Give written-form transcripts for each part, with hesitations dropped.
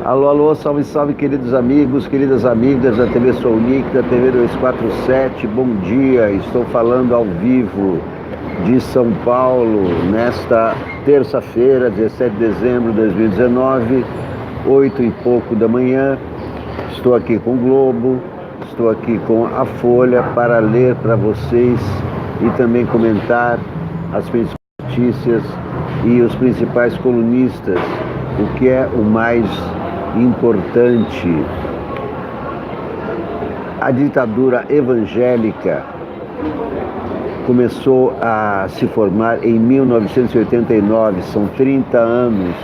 Alô, alô, salve, salve, queridos amigos, queridas amigas da TV Sounic, da TV 247, bom dia, estou falando ao vivo de São Paulo, nesta terça-feira, 17 de dezembro de 2019, 8 e pouco da manhã, estou aqui com o Globo, estou aqui com a Folha para ler para vocês e também comentar as principais notícias e os principais colunistas, o que é o mais importante. A ditadura evangélica começou a se formar em 1989, são 30 anos.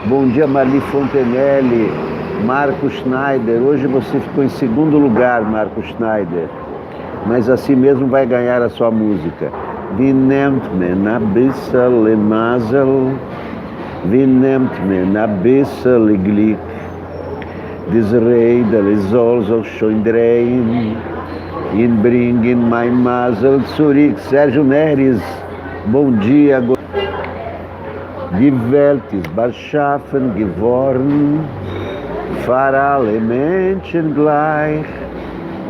Bom dia, Marli Fontenelle, Marco Schneider. Hoje você ficou em segundo lugar, Marco Schneider, mas assim mesmo vai ganhar a sua música. Wie nimmt man a bissel Mazel, wie nimmt man a bissel Glück, this Rädel soll so schön drehen, in bringen mein Mazel zurück. Sérgio Neres, bom dia. Die Welt ist beschaffen geworden, für alle Menschen gleich.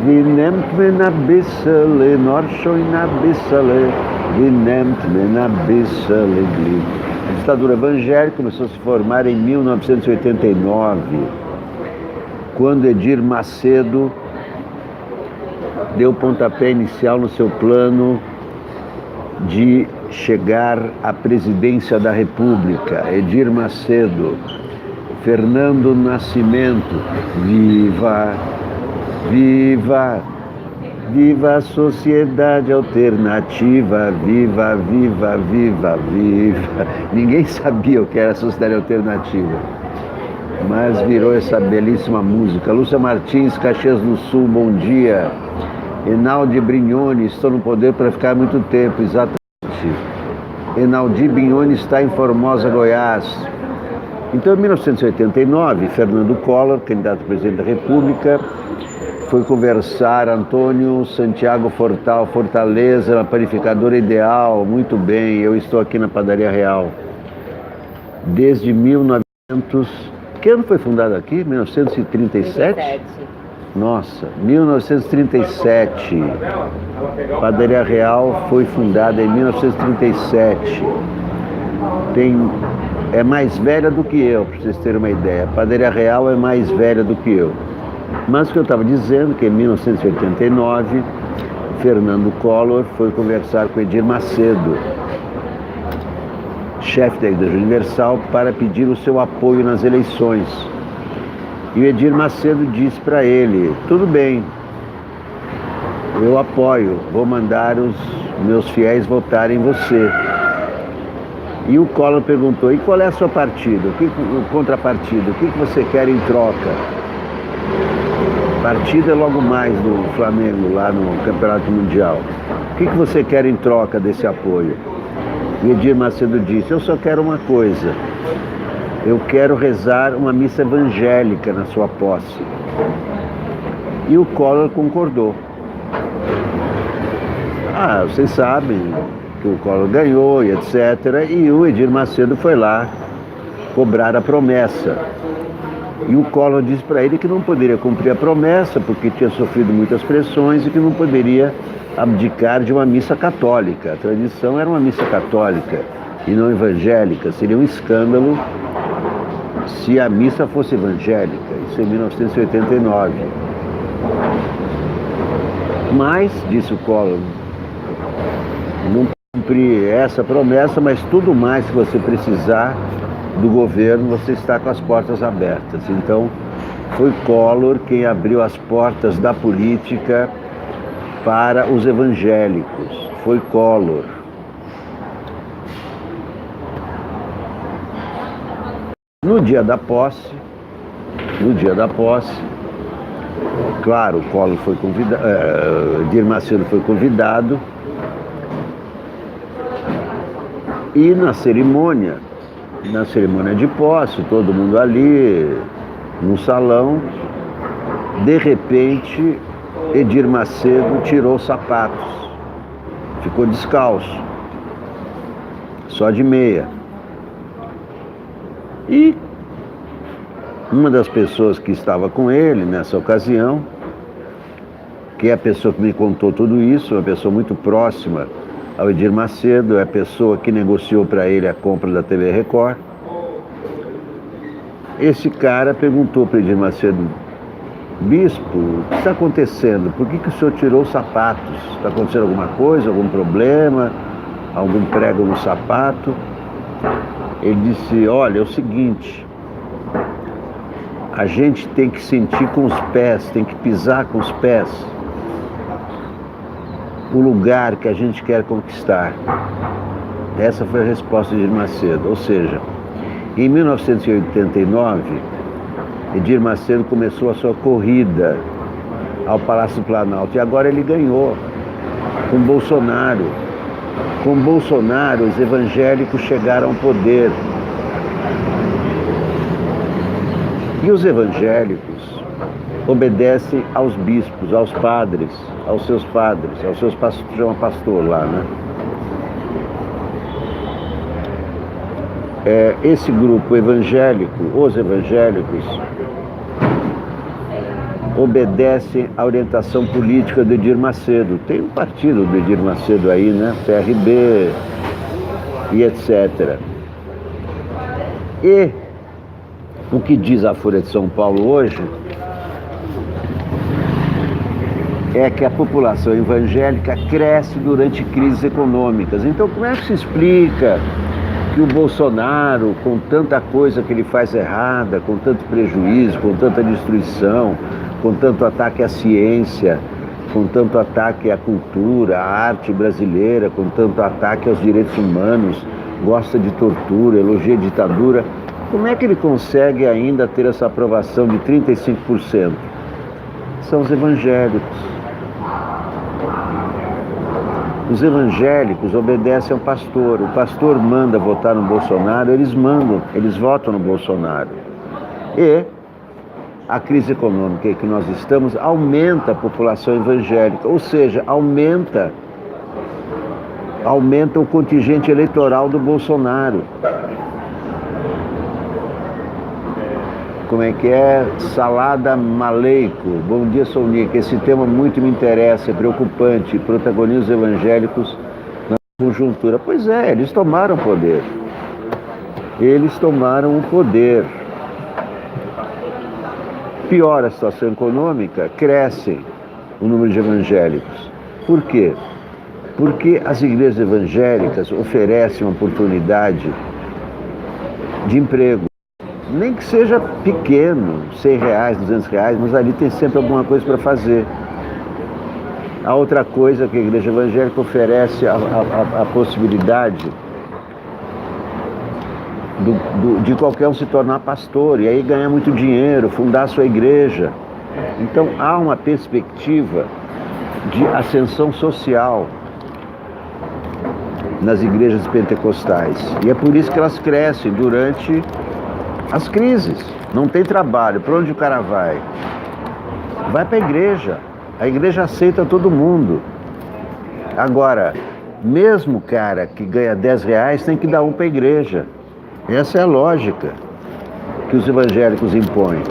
Wie nimmt man a bissel, nur schon a bissel, wie nimmt man a bissel Glück. A ditadura evangélica começou a se formar em 1989, quando Edir Macedo deu o pontapé inicial no seu plano de chegar à presidência da República. Edir Macedo, Fernando Nascimento, viva, viva, viva a sociedade alternativa, viva, viva, viva, viva. Ninguém sabia o que era a sociedade alternativa, mas virou essa belíssima música. Lúcia Martins, Caxias do Sul, bom dia. Enaldi Brignoni, estou no poder para ficar muito tempo, exatamente. Enaldi Brignoni está em Formosa, Goiás. Então, em 1989, Fernando Collor, candidato a presidente da República, foi conversar Antônio Santiago Fortaleza, na Panificadora Ideal. Muito bem, eu estou aqui na Padaria Real desde 1900. Que ano foi fundado aqui? 1937? Nossa, 1937. Padaria Real foi fundada em 1937. É mais velha do que eu, para vocês terem uma ideia. Padaria Real é mais velha do que eu. Mas o que eu estava dizendo, que em 1989, Fernando Collor foi conversar com Edir Macedo, chefe da Igreja Universal, para pedir o seu apoio nas eleições. E o Edir Macedo disse para ele: tudo bem, eu apoio, vou mandar os meus fiéis votarem em você. E o Collor perguntou: e qual é a sua partida? O contrapartida? O que você quer em troca? Partida é logo mais do Flamengo, lá no Campeonato Mundial. O que você quer em troca desse apoio? E Edir Macedo disse: eu só quero uma coisa. Eu quero rezar uma missa evangélica na sua posse. E o Collor concordou. Vocês sabem que o Collor ganhou e etc. E o Edir Macedo foi lá cobrar a promessa. E o Collor disse para ele que não poderia cumprir a promessa porque tinha sofrido muitas pressões e que não poderia abdicar de uma missa católica. A tradição era uma missa católica e não evangélica. Seria um escândalo se a missa fosse evangélica. Isso em 1989. Mas, disse o Collor, não cumpri essa promessa, mas tudo mais que você precisar do governo, você está com as portas abertas. Então, foi Collor quem abriu as portas da política para os evangélicos. Foi Collor. No dia da posse, claro, o Collor foi convidado, Edir Macedo foi convidado, e na cerimônia de posse, todo mundo ali no salão, de repente, Edir Macedo tirou os sapatos, ficou descalço, só de meia. E Uma das pessoas que estava com ele nessa ocasião, que é a pessoa que me contou tudo isso, uma pessoa muito próxima ao Edir Macedo, é a pessoa que negociou para ele a compra da TV Record. Esse cara perguntou para Edir Macedo: bispo, o que está acontecendo? Por que o senhor tirou os sapatos? Está acontecendo alguma coisa, algum problema, algum prego no sapato? Ele disse: olha, é o seguinte, a gente tem que sentir com os pés, tem que pisar com os pés o lugar que a gente quer conquistar. Essa foi a resposta de Edir Macedo. Ou seja, em 1989, Edir Macedo começou a sua corrida ao Palácio do Planalto, e agora ele ganhou com Bolsonaro. Com Bolsonaro, os evangélicos chegaram ao poder. E os evangélicos obedecem aos bispos, aos padres, aos seus pastores, chama pastor lá, né? Esse grupo evangélico, os evangélicos, obedecem à orientação política do Edir Macedo. Tem um partido do Edir Macedo aí, né? PRB e etc. E o que diz a Folha de São Paulo hoje é que a população evangélica cresce durante crises econômicas. Então, como é que se explica que o Bolsonaro, com tanta coisa que ele faz errada, com tanto prejuízo, com tanta destruição, com tanto ataque à ciência, com tanto ataque à cultura, à arte brasileira, com tanto ataque aos direitos humanos, gosta de tortura, elogia a ditadura, como é que ele consegue ainda ter essa aprovação de 35%? São os evangélicos. Os evangélicos obedecem ao pastor. O pastor manda votar no Bolsonaro, eles votam no Bolsonaro. E a crise econômica em que nós estamos aumenta a população evangélica, ou seja, aumenta o contingente eleitoral do Bolsonaro. Como é que é? Salada maleico. Bom dia, Sonica. Esse tema muito me interessa, é preocupante. Protagonistas evangélicos na conjuntura. Pois é, eles tomaram poder. Eles tomaram o poder. Piora a situação econômica, cresce o número de evangélicos. Por quê? Porque as igrejas evangélicas oferecem uma oportunidade de emprego. Nem que seja pequeno, R$100, R$200, mas ali tem sempre alguma coisa para fazer. A outra coisa que a igreja evangélica oferece a possibilidade de qualquer um se tornar pastor e aí ganhar muito dinheiro, fundar sua igreja. Então há uma perspectiva de ascensão social nas igrejas pentecostais. E é por isso que elas crescem durante as crises. Não tem trabalho. Para onde o cara vai? Vai para a igreja. A igreja aceita todo mundo. Agora, mesmo o cara que ganha R$10 tem que dar um para a igreja. Essa é a lógica que os evangélicos impõem.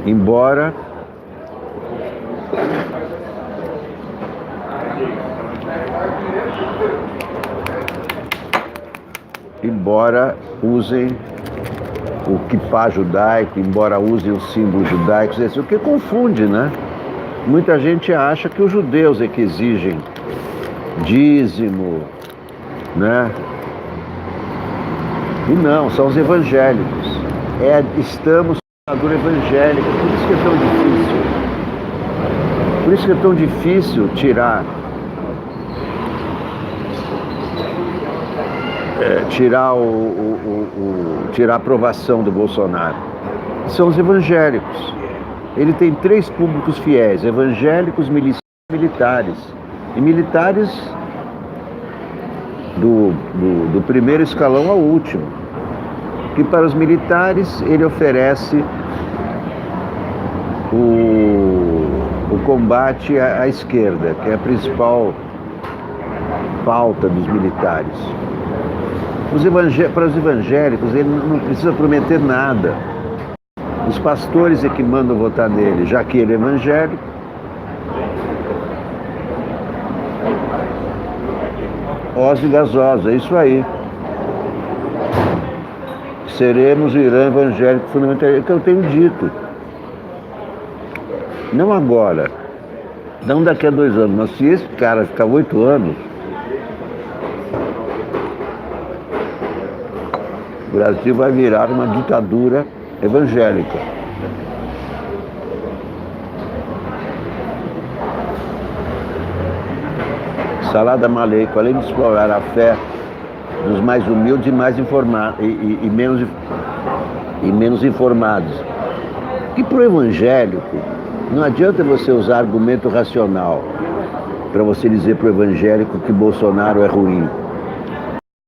Embora usem o quipá judaico, embora usem os símbolos judaicos, o que confunde, né? Muita gente acha que os judeus é que exigem dízimo, né? E não, são os evangélicos. Estamos na ditadura evangélica, por isso que é tão difícil. Por isso que é tão difícil tirar a aprovação do Bolsonaro. São os evangélicos. Ele tem 3 públicos fiéis: evangélicos, militares. E militares do primeiro escalão ao último. Que para os militares ele oferece o combate à esquerda, que é a principal pauta dos militares. Para os evangélicos, ele não precisa prometer nada. Os pastores é que mandam votar nele, já que ele é evangélico. Ozzy gasosa, é isso aí. Seremos o Irã evangélico fundamentalista, é o que eu tenho dito. Não agora, não daqui a 2 anos, mas se esse cara ficar 8 anos, o Brasil vai virar uma ditadura evangélica. Salada maleico, além de explorar a fé dos mais humildes e mais informados e menos informados. E para o evangélico, não adianta você usar argumento racional para você dizer para o evangélico que Bolsonaro é ruim.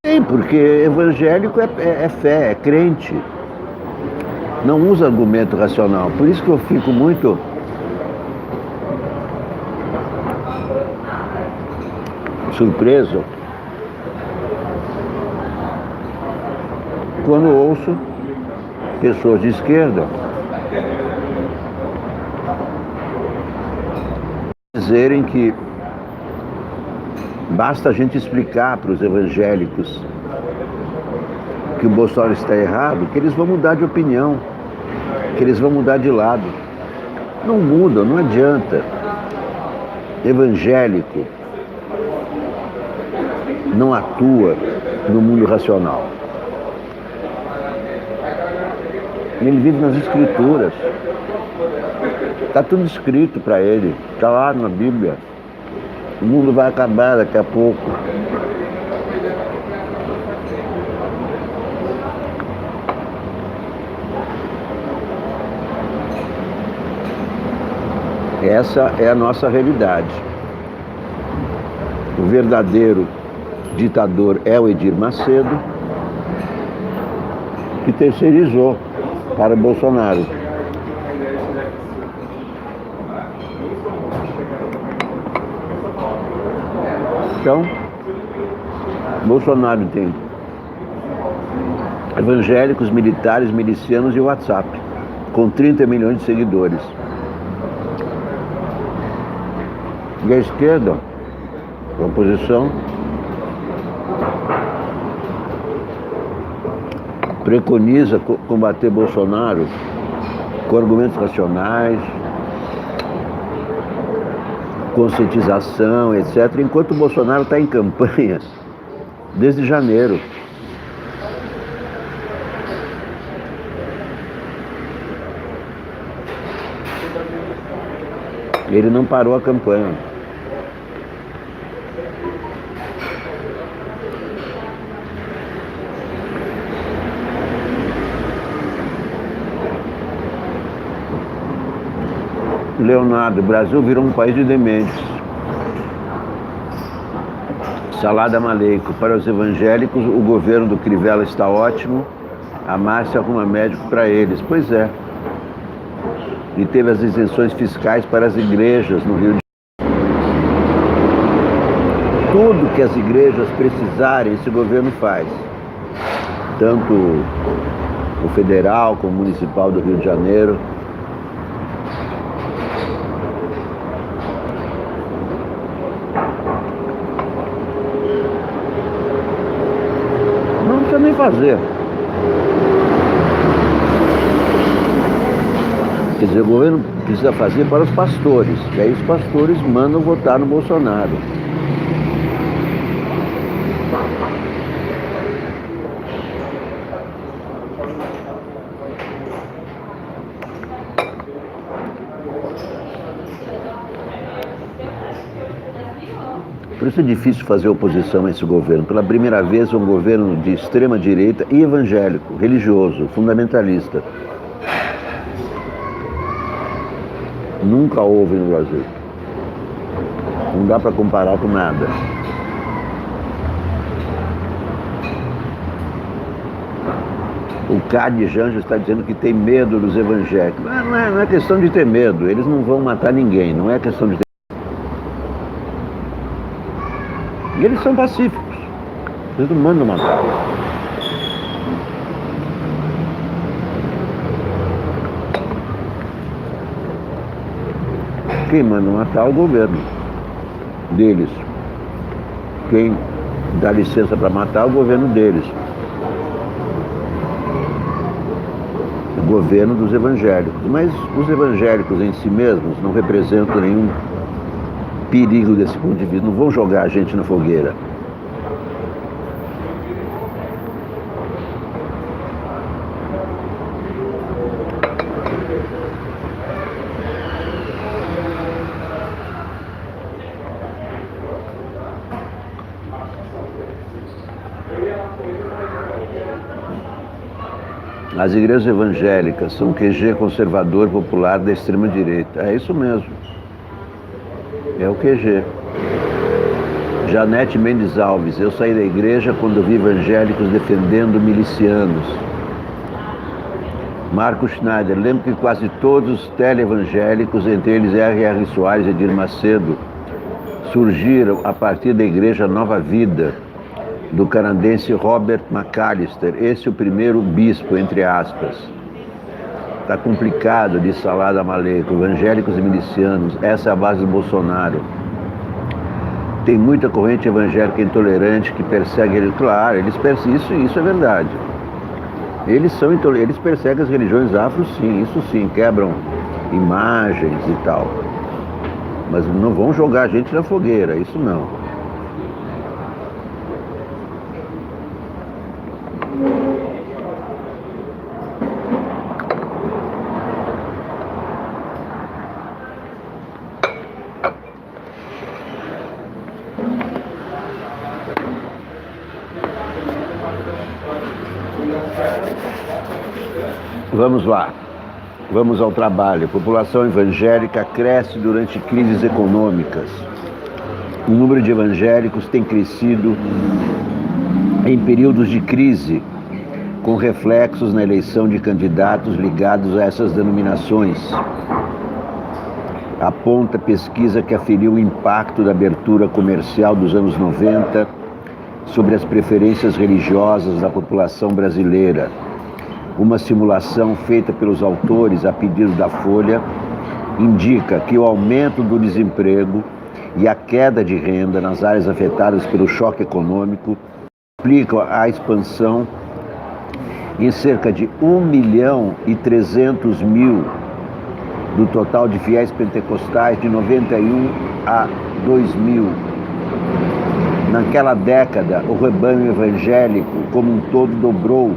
Sim, porque evangélico é fé, é crente. Não usa argumento racional. Por isso que eu fico muito surpreso quando ouço pessoas de esquerda dizerem que basta a gente explicar para os evangélicos que o Bolsonaro está errado, que eles vão mudar de opinião, que eles vão mudar de lado. Não mudam, não adianta. Evangélico não atua no mundo racional. Ele vive nas escrituras. Está tudo escrito para ele. Está lá na Bíblia. O mundo vai acabar daqui a pouco. Essa é a nossa realidade. O verdadeiro ditador é o Edir Macedo, que terceirizou para Bolsonaro. Então, Bolsonaro tem evangélicos, militares, milicianos e WhatsApp, com 30 milhões de seguidores. E a esquerda, a oposição, preconiza combater Bolsonaro com argumentos racionais, conscientização, etc., enquanto o Bolsonaro está em campanha desde janeiro. Ele não parou a campanha. Leonardo, o Brasil virou um país de dementes. Salada maleico. Para os evangélicos, o governo do Crivella está ótimo. A Márcia arruma médico para eles. Pois é. E teve as isenções fiscais para as igrejas no Rio de Janeiro. Tudo que as igrejas precisarem, esse governo faz. Tanto o federal como o municipal do Rio de Janeiro. Não precisa nem fazer. Quer dizer, o governo precisa fazer para os pastores, e aí os pastores mandam votar no Bolsonaro. Por isso é difícil fazer oposição a esse governo. Pela primeira vez, um governo de extrema direita e evangélico, religioso, fundamentalista. Nunca houve no Brasil. Não dá para comparar com nada. O Cade Janjo está dizendo que tem medo dos evangélicos. Não é questão de ter medo. Eles não vão matar ninguém. Não é questão de ter medo. E eles são pacíficos. Eles não mandam matar. Quem manda matar é o governo deles. Quem dá licença para matar é o governo deles. O governo dos evangélicos. Mas os evangélicos em si mesmos não representam nenhum perigo desse ponto de vista. Não vão jogar a gente na fogueira. As igrejas evangélicas são QG conservador popular da extrema-direita. É isso mesmo. É o QG. Janete Mendes Alves. Eu saí da igreja quando vi evangélicos defendendo milicianos. Marco Schneider. Lembro que quase todos os tele-evangélicos, entre eles R.R. Soares e Edir Macedo, surgiram a partir da igreja Nova Vida, do canadense Robert McAllister. Esse é o primeiro bispo, entre aspas. Está complicado, disse Salada Maleco. Evangélicos e milicianos, essa é a base do Bolsonaro. Tem muita corrente evangélica intolerante que persegue ele. Claro, eles perseguem, isso é verdade. Eles perseguem as religiões afro, sim, isso sim, quebram imagens e tal. Mas não vão jogar a gente na fogueira, isso não. Vamos lá, vamos ao trabalho. A população evangélica cresce durante crises econômicas. O número de evangélicos tem crescido em períodos de crise, com reflexos na eleição de candidatos ligados a essas denominações. Aponta pesquisa que aferiu o impacto da abertura comercial dos anos 90 sobre as preferências religiosas da população brasileira. Uma simulação feita pelos autores a pedido da Folha indica que o aumento do desemprego e a queda de renda nas áreas afetadas pelo choque econômico explicam a expansão em cerca de 1.300.000 do total de fiéis pentecostais de 91 a 2000. Naquela década, o rebanho evangélico como um todo dobrou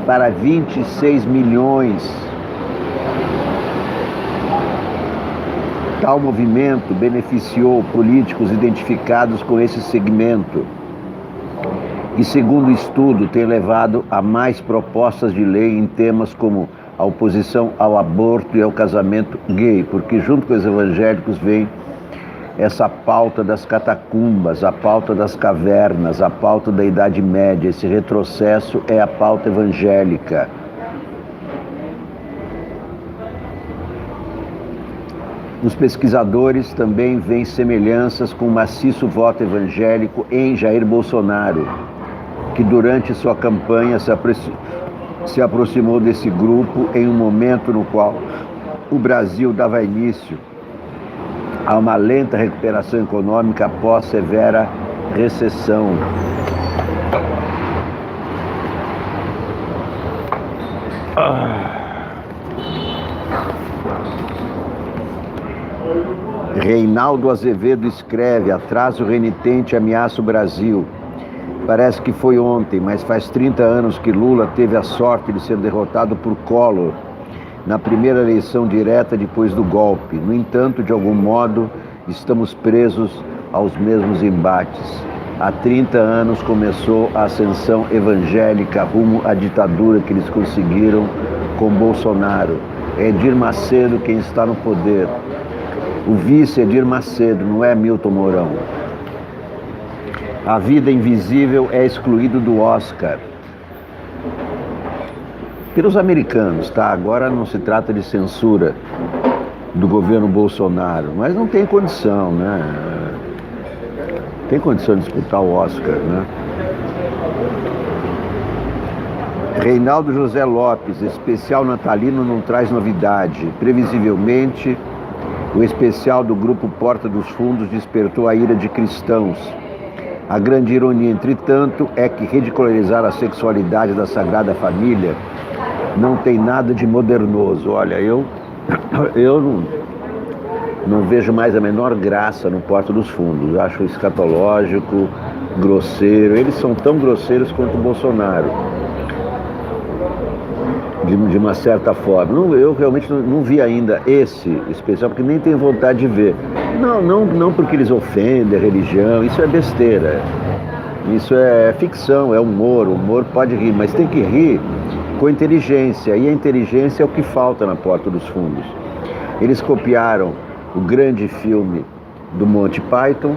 para 26 milhões. Tal movimento beneficiou políticos identificados com esse segmento e, segundo o estudo, tem levado a mais propostas de lei em temas como a oposição ao aborto e ao casamento gay, porque junto com os evangélicos vem essa pauta das catacumbas, a pauta das cavernas, a pauta da Idade Média. Esse retrocesso é a pauta evangélica. Os pesquisadores também veem semelhanças com o maciço voto evangélico em Jair Bolsonaro, que durante sua campanha se aproximou desse grupo em um momento no qual o Brasil dava início a uma lenta recuperação econômica após severa recessão. Reinaldo Azevedo escreve: atraso renitente ameaça o Brasil. Parece que foi ontem, mas faz 30 anos que Lula teve a sorte de ser derrotado por Collor na primeira eleição direta depois do golpe. No entanto, de algum modo, estamos presos aos mesmos embates. Há 30 anos começou a ascensão evangélica rumo à ditadura que eles conseguiram com Bolsonaro. É Edir Macedo quem está no poder. O vice Edir Macedo, não é Milton Mourão. A vida invisível é excluído do Oscar. Pelos americanos, tá? Agora não se trata de censura do governo Bolsonaro, mas não tem condição, né? Tem condição de disputar o Oscar, né? Reinaldo José Lopes, especial natalino não traz novidade. Previsivelmente, O especial do grupo Porta dos Fundos despertou a ira de cristãos. A grande ironia, entretanto, é que ridicularizar a sexualidade da Sagrada Família não tem nada de modernoso. Olha, eu não vejo mais a menor graça no Porta dos Fundos. Eu acho escatológico, grosseiro. Eles são tão grosseiros quanto o Bolsonaro, de uma certa forma. Eu realmente não vi ainda esse especial, porque nem tenho vontade de ver. Não porque eles ofendem a religião, isso é besteira. Isso é ficção, é humor. O humor pode rir, mas tem que rir com inteligência. E a inteligência é o que falta na Porta dos Fundos. Eles copiaram o grande filme do Monty Python,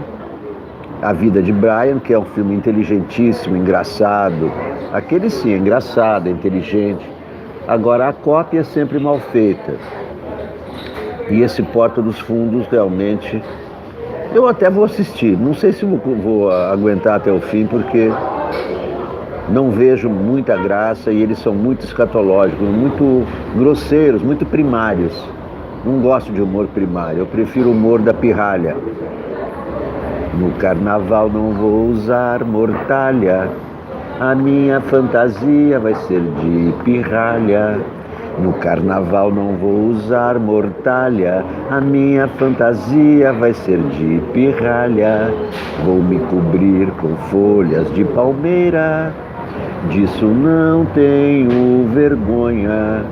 A Vida de Brian, que é um filme inteligentíssimo, engraçado. Aquele sim, é engraçado, é inteligente. Agora, a cópia é sempre mal feita. E esse Porta dos Fundos, realmente, eu até vou assistir. Não sei se vou aguentar até o fim, porque não vejo muita graça e eles são muito escatológicos, muito grosseiros, muito primários. Não gosto de humor primário, eu prefiro o humor da pirralha. No carnaval não vou usar mortalha, a minha fantasia vai ser de pirralha. No carnaval não vou usar mortalha, a minha fantasia vai ser de pirralha. Vou me cobrir com folhas de palmeira, disso não tenho vergonha.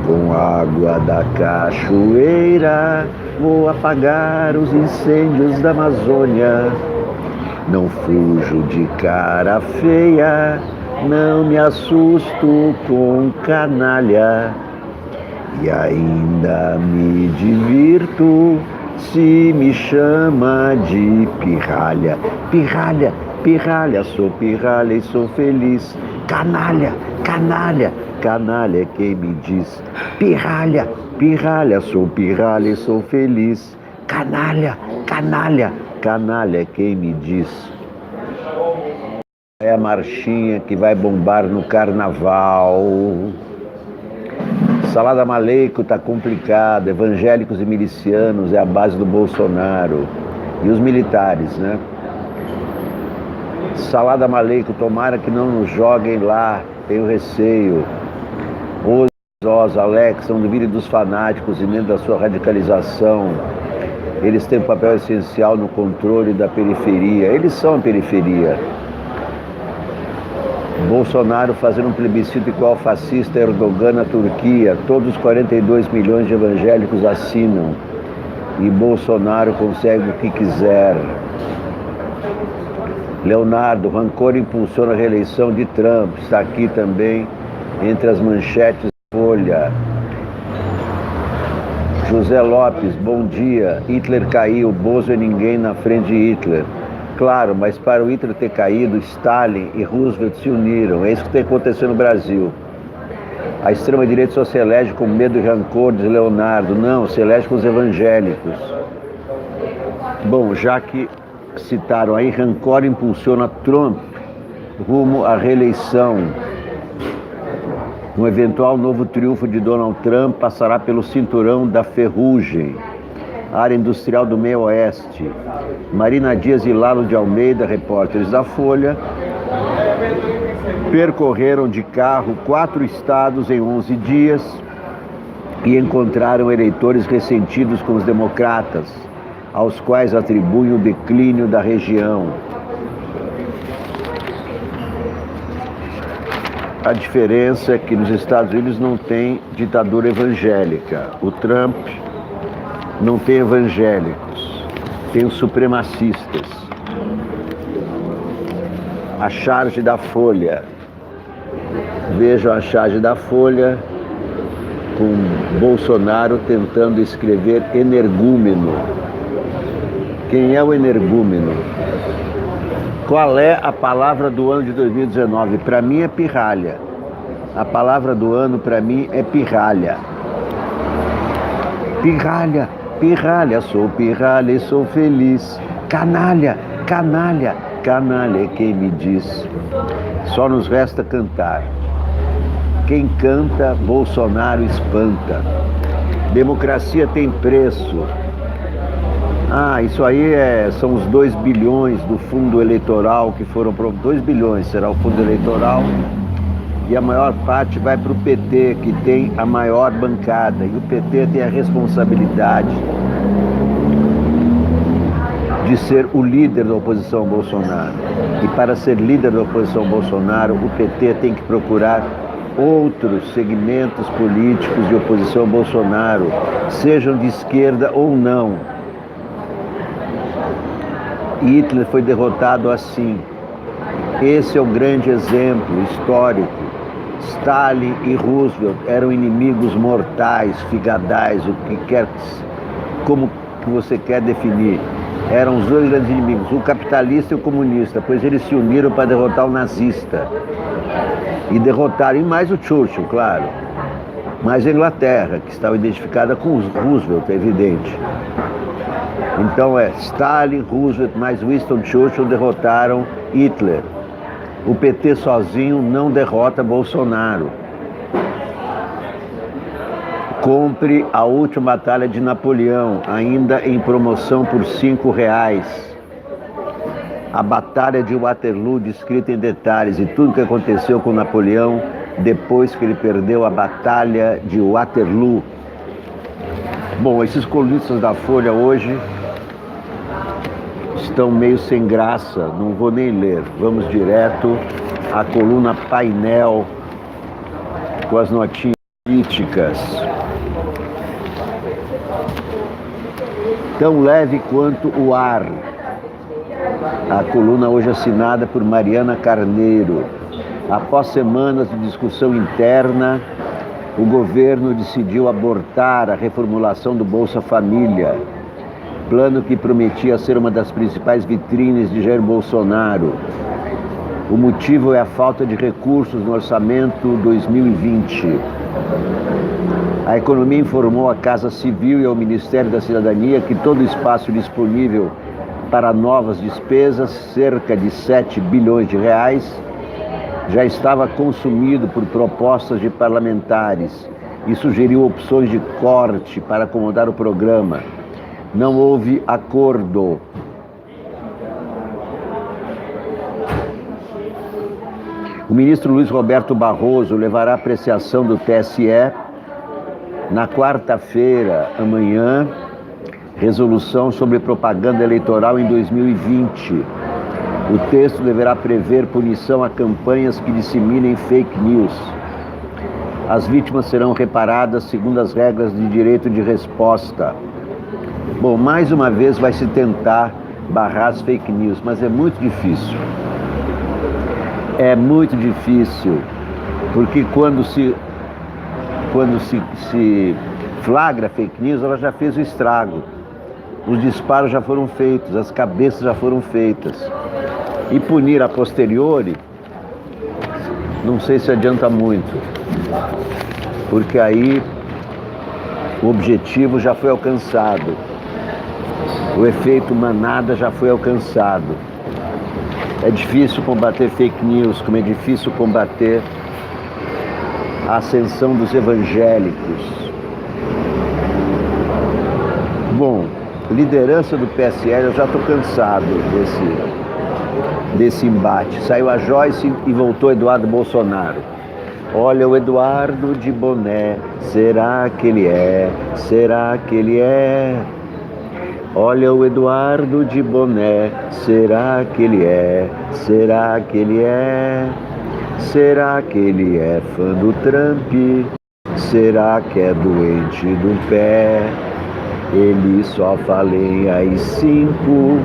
Com água da cachoeira vou apagar os incêndios da Amazônia. Não fujo de cara feia, não me assusto com canalha. E ainda me divirto se me chama de pirralha. Pirralha, pirralha, sou pirralha e sou feliz. Canalha, canalha, canalha é quem me diz. Pirralha, pirralha, sou pirralha e sou feliz. Canalha, canalha, canalha é quem me diz. É a marchinha que vai bombar no carnaval. Salada Maleico tá complicado. Evangélicos e milicianos é a base do Bolsonaro. E os militares, né? Salada Maleico, tomara que não nos joguem lá, tenho receio. Os Alex, não duvide dos fanáticos e nem da sua radicalização. Eles têm um papel essencial no controle da periferia. Eles são a periferia. Bolsonaro fazendo um plebiscito igual fascista Erdogan na Turquia. Todos os 42 milhões de evangélicos assinam. E Bolsonaro consegue o que quiser. Leonardo, rancor impulsiona a reeleição de Trump. Está aqui também entre as manchetes da Folha. José Lopes, bom dia. Hitler caiu, Bozo é ninguém na frente de Hitler. Claro, mas para o Hitler ter caído, Stalin e Roosevelt se uniram. É isso que tem acontecido no Brasil. A extrema-direita só se elege com medo e rancor, diz Leonardo. Não, se elege com os evangélicos. Bom, já que citaram aí, rancor impulsiona Trump rumo à reeleição. Um eventual novo triunfo de Donald Trump passará pelo cinturão da ferrugem, área industrial do meio oeste. Marina Dias e Lalo de Almeida, repórteres da Folha, percorreram de carro 4 estados em 11 dias e encontraram eleitores ressentidos com os democratas, aos quais atribuem o declínio da região. A diferença é que nos Estados Unidos não tem ditadura evangélica. O Trump não tem evangélicos, tem os supremacistas. A charge da Folha. Vejam a charge da Folha com Bolsonaro tentando escrever energúmeno. Quem é o energúmeno? Qual é a palavra do ano de 2019? Para mim é pirralha. A palavra do ano para mim é pirralha. Pirralha, pirralha, sou pirralha e sou feliz. Canalha, canalha, canalha é quem me diz. Só nos resta cantar. Quem canta, Bolsonaro espanta. Democracia tem preço. Isso aí são os 2 bilhões do fundo eleitoral que foram... 2 bilhões será o fundo eleitoral, e a maior parte vai para o PT, que tem a maior bancada. E o PT tem a responsabilidade de ser o líder da oposição ao Bolsonaro. E para ser líder da oposição ao Bolsonaro, o PT tem que procurar outros segmentos políticos de oposição ao Bolsonaro, sejam de esquerda ou não. Hitler foi derrotado assim. Esse é o grande exemplo histórico. Stalin e Roosevelt eram inimigos mortais, figadais, o que quer, como que você quer definir. Eram os dois grandes inimigos, o capitalista e o comunista, pois eles se uniram para derrotar o nazista. E derrotaram, e mais o Churchill, claro. Mais a Inglaterra, que estava identificada com os Roosevelt, é evidente. Então Stalin, Roosevelt, mais Winston Churchill derrotaram Hitler. O PT sozinho não derrota Bolsonaro. Compre A Última Batalha de Napoleão, ainda em promoção por R$5. A Batalha de Waterloo, descrita em detalhes, e tudo o que aconteceu com Napoleão depois que ele perdeu a Batalha de Waterloo. Bom, esses colunistas da Folha hoje estão meio sem graça, não vou nem ler. Vamos direto à coluna Painel, com as notinhas críticas. Tão leve quanto o ar. A coluna hoje assinada por Mariana Carneiro. Após semanas de discussão interna, o governo decidiu abortar a reformulação do Bolsa Família, plano que prometia ser uma das principais vitrines de Jair Bolsonaro. O motivo é a falta de recursos no orçamento 2020. A Economia informou à Casa Civil e ao Ministério da Cidadania que todo o espaço disponível para novas despesas, cerca de 7 bilhões de reais, já estava consumido por propostas de parlamentares e sugeriu opções de corte para acomodar o programa. Não houve acordo. O ministro Luiz Roberto Barroso levará a apreciação do TSE na quarta-feira, amanhã, resolução sobre propaganda eleitoral em 2020. O texto deverá prever punição a campanhas que disseminem fake news. As vítimas serão reparadas segundo as regras de direito de resposta. Bom, mais uma vez vai se tentar barrar as fake news, mas é muito difícil. É muito difícil, porque quando se flagra fake news, ela já fez o estrago. Os disparos já foram feitos, as cabeças já foram feitas. E punir a posteriori, não sei se adianta muito, porque aí o objetivo já foi alcançado. O efeito manada já foi alcançado. É difícil combater fake news, como é difícil combater a ascensão dos evangélicos. Bom, liderança do PSL, eu já estou cansado desse embate. Saiu a Joyce e voltou Eduardo Bolsonaro. Olha o Eduardo de boné, será que ele é? Será que ele é? Olha o Eduardo de boné, será que ele é? Será que ele é? Será que ele é fã do Trump? Será que é doente do pé? Ele só fala em AI-5.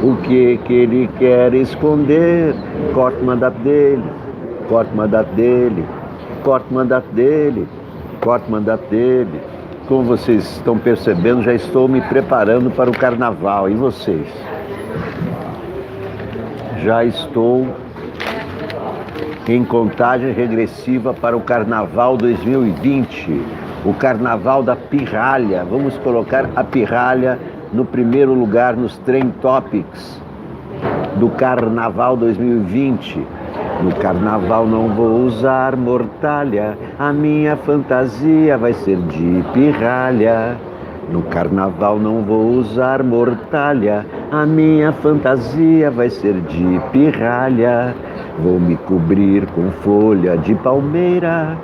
O que ele quer esconder? Corta o mandato dele, corta o mandato dele, corta o mandato dele, corta o mandato dele. Como vocês estão percebendo, já estou me preparando para o carnaval. E vocês? Já estou em contagem regressiva para o carnaval 2020. O carnaval da pirralha. Vamos colocar a pirralha no primeiro lugar nos Trend Topics do carnaval 2020. No carnaval não vou usar mortalha, a minha fantasia vai ser de pirralha. No carnaval não vou usar mortalha, a minha fantasia vai ser de pirralha. Vou me cobrir com folha de palmeira,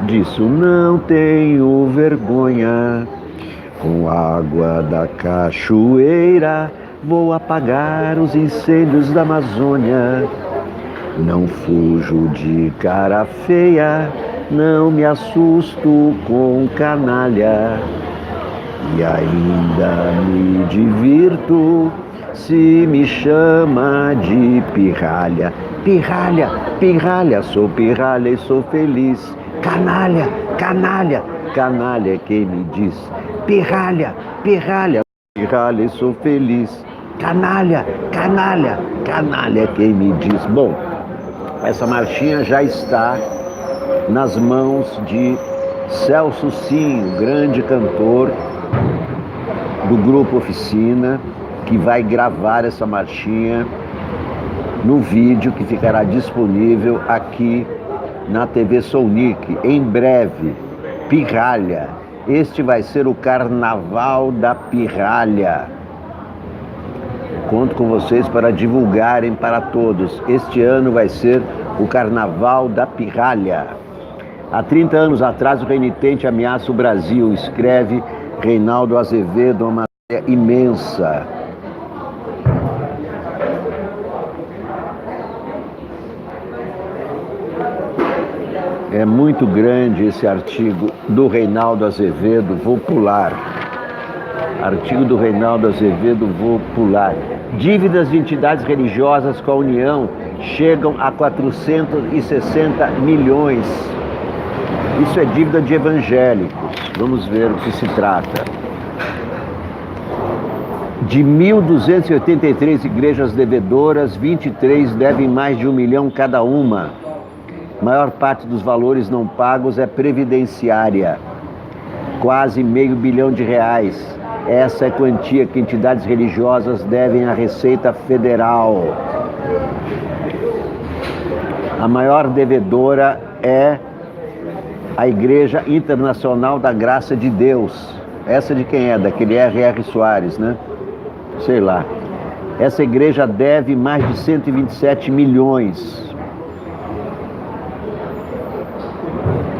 disso não tenho vergonha. Com água da cachoeira, vou apagar os incêndios da Amazônia. Não fujo de cara feia, não me assusto com canalha. E ainda me divirto se me chama de pirralha. Pirralha, pirralha, sou pirralha e sou feliz. Canalha, canalha, canalha é quem me diz. Pirralha, pirralha, pirralha e sou feliz. Canalha, canalha, canalha é quem me diz. Bom, essa marchinha já está nas mãos de Celso Sim, grande cantor do Grupo Oficina, que vai gravar essa marchinha no vídeo que ficará disponível aqui na TV Sounic. Em breve, Pirralha. Este vai ser o Carnaval da Pirralha. Conto com vocês para divulgarem para todos. Este ano vai ser o Carnaval da Pirralha. Há 30 anos atrás, o renitente ameaça o Brasil, escreve Reinaldo Azevedo, uma matéria imensa. É muito grande esse artigo do Reinaldo Azevedo, vou pular. Artigo do Reinaldo Azevedo, vou pular. Dívidas de entidades religiosas com a União chegam a 460 milhões. Isso é dívida de evangélicos. Vamos ver o que se trata. De 1.283 igrejas devedoras, 23 devem mais de 1 milhão cada uma. A maior parte dos valores não pagos é previdenciária, quase R$500 bilhão. Essa é a quantia que entidades religiosas devem à Receita Federal. A maior devedora é a Igreja Internacional da Graça de Deus. Essa de quem é? Daquele R.R. Soares, né? Sei lá. Essa igreja deve mais de 127 milhões.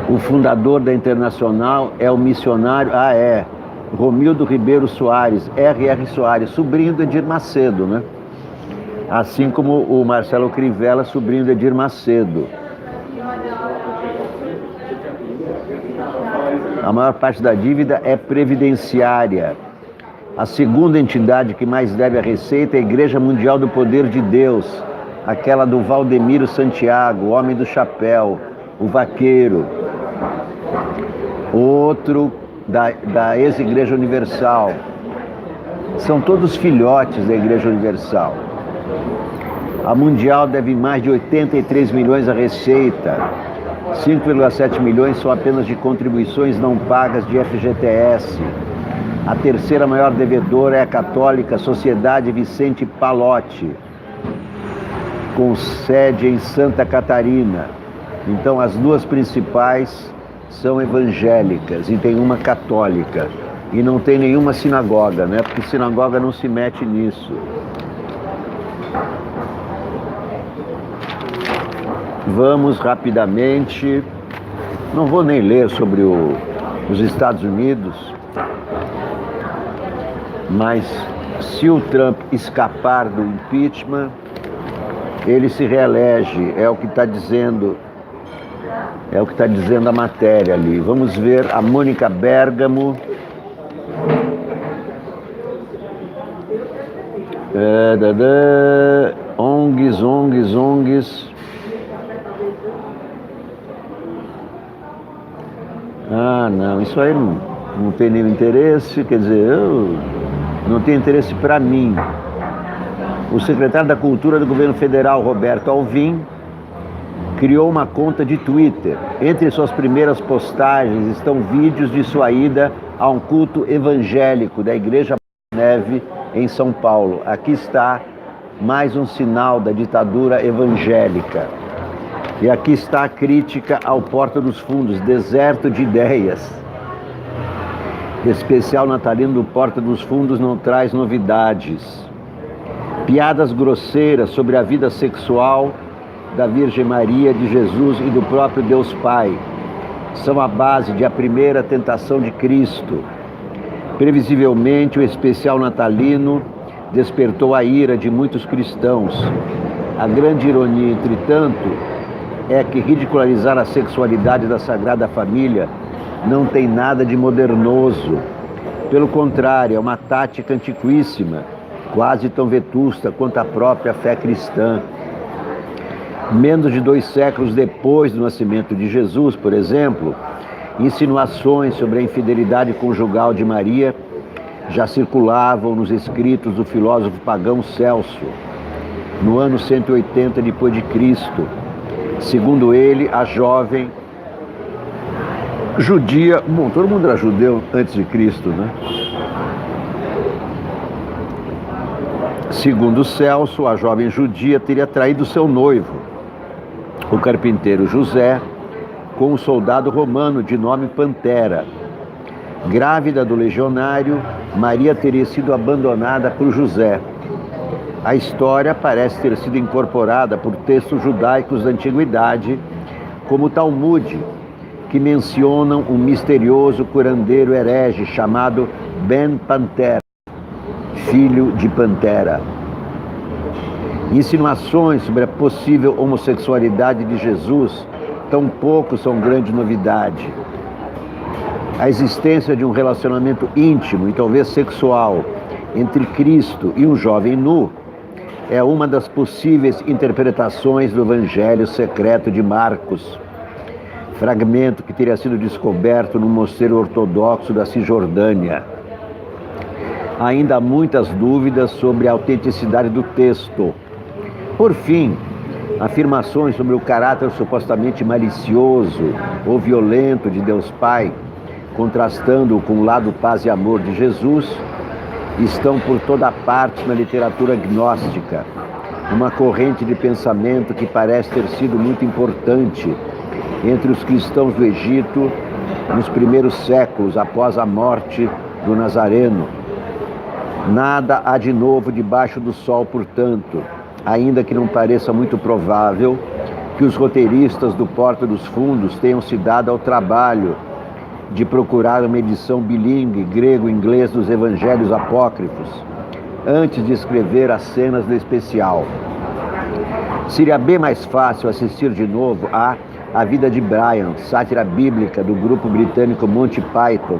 O fundador da Internacional é o missionário, Romildo Ribeiro Soares, R.R. Soares, sobrinho do Edir Macedo, né? Assim como o Marcelo Crivella, sobrinho do Edir Macedo. A maior parte da dívida é previdenciária. A segunda entidade que mais deve à Receita é a Igreja Mundial do Poder de Deus, aquela do Valdemiro Santiago, o homem do chapéu, o vaqueiro. Outro da ex-Igreja Universal. São todos filhotes da Igreja Universal. A Mundial deve mais de 83 milhões à Receita. 5,7 milhões são apenas de contribuições não pagas de FGTS. A terceira maior devedora é a católica Sociedade Vicente Palotti, com sede em Santa Catarina. Então, as duas principais são evangélicas e tem uma católica. E não tem nenhuma sinagoga, né? Porque sinagoga não se mete nisso. Vamos rapidamente. Não vou nem ler sobre os Estados Unidos, mas se o Trump escapar do impeachment, ele se reelege, é o que está dizendo a matéria ali. Vamos ver a Mônica Bergamo. ONGs. Ah, não, isso aí não tem nenhum interesse, quer dizer, não tem interesse para mim. O secretário da Cultura do governo federal, Roberto Alvim, criou uma conta de Twitter. Entre suas primeiras postagens estão vídeos de sua ida a um culto evangélico da Igreja Neve em São Paulo. Aqui está mais um sinal da ditadura evangélica. E aqui está a crítica ao Porta dos Fundos, deserto de ideias. Especial natalino do Porta dos Fundos não traz novidades. Piadas grosseiras sobre a vida sexual da Virgem Maria, de Jesus e do próprio Deus Pai são a base de A Primeira Tentação de Cristo. Previsivelmente, o especial natalino despertou a ira de muitos cristãos. A grande ironia, entretanto, é que ridicularizar a sexualidade da Sagrada Família não tem nada de modernoso. Pelo contrário, é uma tática antiquíssima, quase tão vetusta quanto a própria fé cristã. Menos de 2 séculos depois do nascimento de Jesus, por exemplo, insinuações sobre a infidelidade conjugal de Maria já circulavam nos escritos do filósofo pagão Celso, no ano 180 depois de Cristo. Segundo ele, a jovem judia... Bom, todo mundo era judeu antes de Cristo, né? Segundo Celso, a jovem judia teria traído seu noivo, o carpinteiro José, com um soldado romano de nome Pantera. Grávida do legionário, Maria teria sido abandonada por José. A história parece ter sido incorporada por textos judaicos da antiguidade, como o Talmud, que mencionam um misterioso curandeiro herege chamado Ben Pantera, filho de Pantera. Insinuações sobre a possível homossexualidade de Jesus tampouco são grande novidade. A existência de um relacionamento íntimo e talvez sexual entre Cristo e um jovem nu é uma das possíveis interpretações do Evangelho secreto de Marcos, fragmento que teria sido descoberto no mosteiro ortodoxo da Cisjordânia. Ainda há muitas dúvidas sobre a autenticidade do texto. Por fim, afirmações sobre o caráter supostamente malicioso ou violento de Deus Pai, contrastando com o lado paz e amor de Jesus, estão por toda parte na literatura gnóstica, uma corrente de pensamento que parece ter sido muito importante entre os cristãos do Egito nos primeiros séculos após a morte do Nazareno. Nada há de novo debaixo do sol, portanto, ainda que não pareça muito provável que os roteiristas do Porta dos Fundos tenham se dado ao trabalho de procurar uma edição bilíngue grego-inglês dos evangelhos apócrifos, antes de escrever as cenas do especial. Seria bem mais fácil assistir de novo A Vida de Brian, sátira bíblica do grupo britânico Monty Python,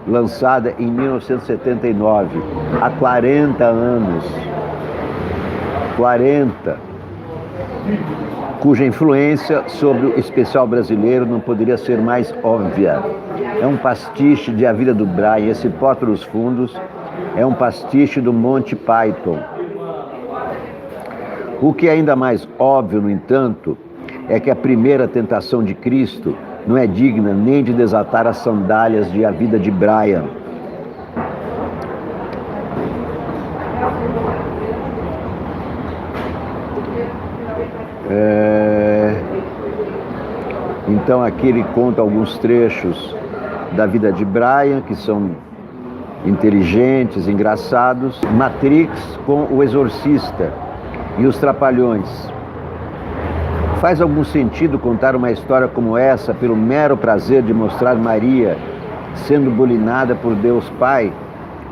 lançada em 1979, há 40 anos. 40, cuja influência sobre o especial brasileiro não poderia ser mais óbvia. É um pastiche de A Vida do Brian. Esse Porta dos Fundos é um pastiche do Monty Python. O que é ainda mais óbvio, no entanto, é que A Primeira Tentação de Cristo não é digna nem de desatar as sandálias de A Vida de Brian. Então aqui ele conta alguns trechos da vida de Brian, que são inteligentes, engraçados. Matrix com o Exorcista e os Trapalhões. Faz algum sentido contar uma história como essa pelo mero prazer de mostrar Maria sendo bulinada por Deus Pai,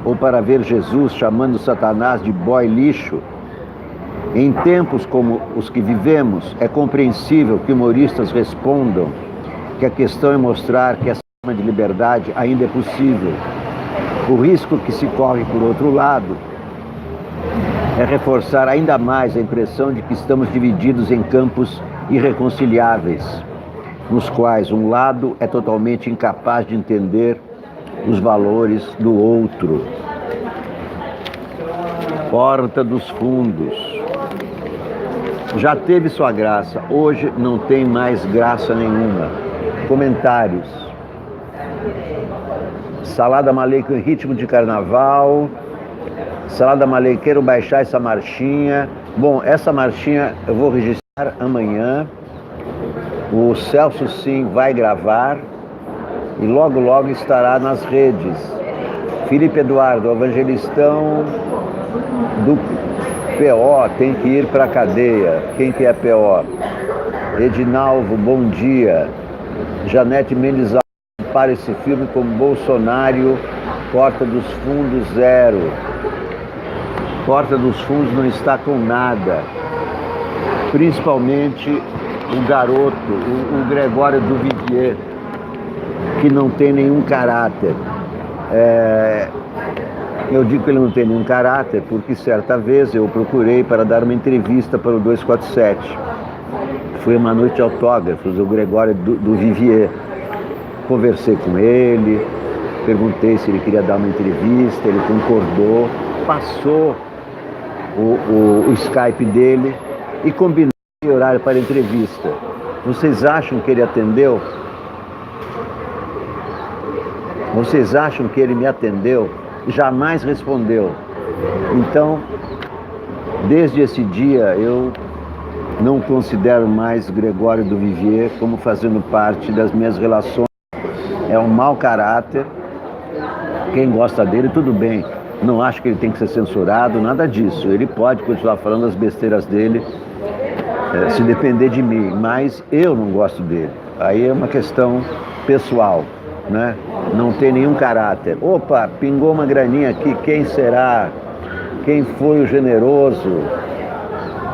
ou para ver Jesus chamando Satanás de boy lixo? Em tempos como os que vivemos, é compreensível que humoristas respondam que a questão é mostrar que essa forma de liberdade ainda é possível. O risco que se corre, por outro lado, é reforçar ainda mais a impressão de que estamos divididos em campos irreconciliáveis, nos quais um lado é totalmente incapaz de entender os valores do outro. Porta dos Fundos. Já teve sua graça, hoje não tem mais graça nenhuma. Comentários. Salada Maleica em ritmo de carnaval. Salada Maleica, quero baixar essa marchinha. Bom, essa marchinha eu vou registrar amanhã. O Celso Sim vai gravar e logo logo estará nas redes. Felipe Eduardo, o evangelistão do PO tem que ir para a cadeia. Quem que é PO? Edinalvo, bom dia. Janete Mendes para esse filme como Bolsonaro, Porta dos Fundos 0. Porta dos Fundos não está com nada. Principalmente o garoto, o Gregório Duvivier, que não tem nenhum caráter. Eu digo que ele não tem nenhum caráter porque certa vez eu procurei para dar uma entrevista para o 247. Foi uma noite de autógrafos, o Gregório Duvivier. Conversei com ele, perguntei se ele queria dar uma entrevista, ele concordou, passou o Skype dele e combinou o horário para a entrevista. Vocês acham que ele atendeu? Vocês acham que ele me atendeu? Jamais respondeu. Então, desde esse dia, eu não considero mais Gregório Duvivier como fazendo parte das minhas relações. É um mau caráter. Quem gosta dele, tudo bem. Não acho que ele tem que ser censurado, nada disso. Ele pode continuar falando as besteiras dele, se depender de mim, mas eu não gosto dele. Aí é uma questão pessoal, né? Não tem nenhum caráter. Opa, pingou uma graninha aqui, quem será? Quem foi o generoso?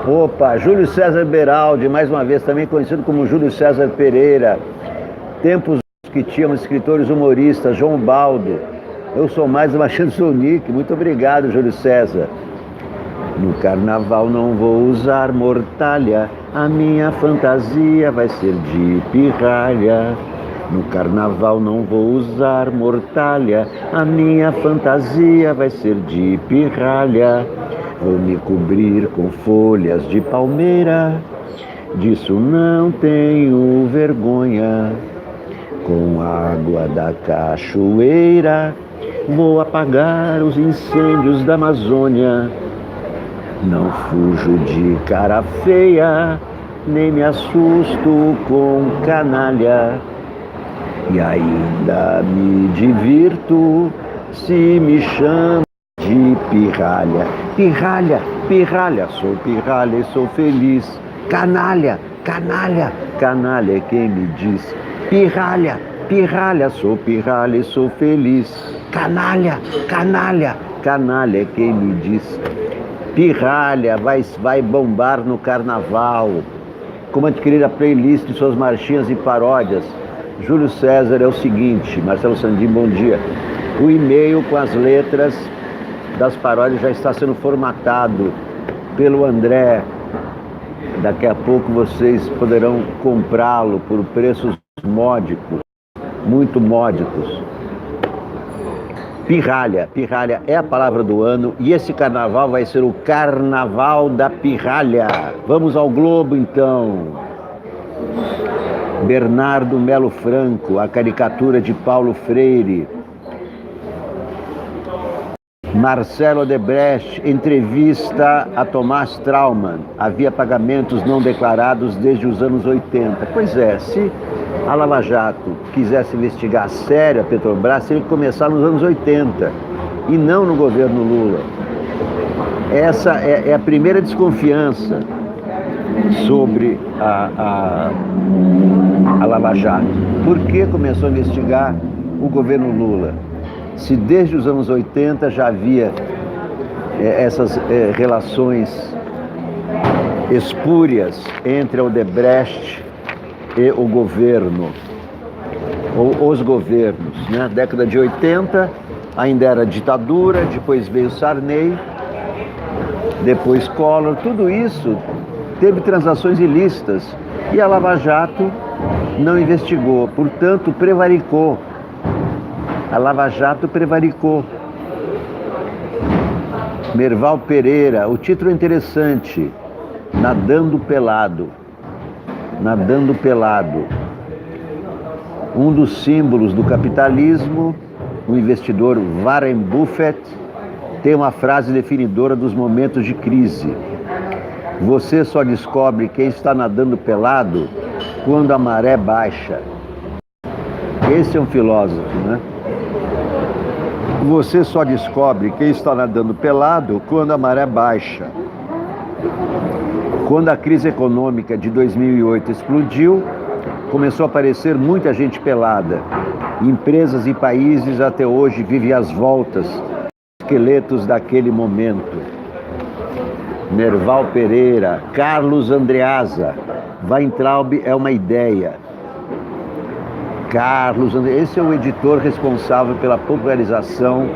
Opa, Júlio César Beraldi, mais uma vez, também conhecido como Júlio César Pereira. Tempos que tínhamos escritores humoristas, João Baldo. Eu sou mais uma Chansonique. Muito obrigado, Júlio César. No carnaval não vou usar mortalha, a minha fantasia vai ser de pirralha. No carnaval não vou usar mortalha, a minha fantasia vai ser de pirralha. Vou me cobrir com folhas de palmeira, disso não tenho vergonha. Com água da cachoeira, vou apagar os incêndios da Amazônia. Não fujo de cara feia, nem me assusto com canalha. E ainda me divirto se me chamam de pirralha. Pirralha, pirralha, sou pirralha e sou feliz. Canalha, canalha, canalha é quem me diz. Pirralha, pirralha, sou pirralha e sou feliz. Canalha, canalha, canalha é quem me diz. Pirralha vai bombar no carnaval. Como adquirir a playlist de suas marchinhas e paródias? Júlio César, é o seguinte, Marcelo Sandim, bom dia. O e-mail com as letras das paródias já está sendo formatado pelo André. Daqui a pouco vocês poderão comprá-lo por preços módicos, muito módicos. Pirralha, pirralha é a palavra do ano e esse carnaval vai ser o Carnaval da Pirralha. Vamos ao Globo então. Bernardo Melo Franco, a caricatura de Paulo Freire. Marcelo Odebrecht, entrevista a Tomás Traumann. Havia pagamentos não declarados desde os anos 80. Pois é, se a Lava Jato quisesse investigar a sério a Petrobras, teria que começar nos anos 80 e não no governo Lula. Essa é a primeira desconfiança sobre a Lava Jato. Por que começou a investigar o governo Lula? Se desde os anos 80 já havia essas relações espúrias entre a Odebrecht e o governo, ou os governos, né? Década de 80 ainda era ditadura, depois veio Sarney, depois Collor, tudo isso teve transações ilícitas e a Lava Jato não investigou, portanto prevaricou. A Lava Jato prevaricou. Merval Pereira, o título é interessante, Nadando Pelado. Nadando Pelado. Um dos símbolos do capitalismo, o investidor Warren Buffett, tem uma frase definidora dos momentos de crise. Você só descobre quem está nadando pelado quando a maré baixa. Esse é um filósofo, né? Você só descobre quem está nadando pelado quando a maré baixa. Quando a crise econômica de 2008 explodiu, começou a aparecer muita gente pelada. Empresas e países até hoje vivem às voltas, esqueletos daquele momento. Nerval Pereira, Carlos Andreasa, Weintraub é uma ideia. Carlos Andreasa, esse é o editor responsável pela popularização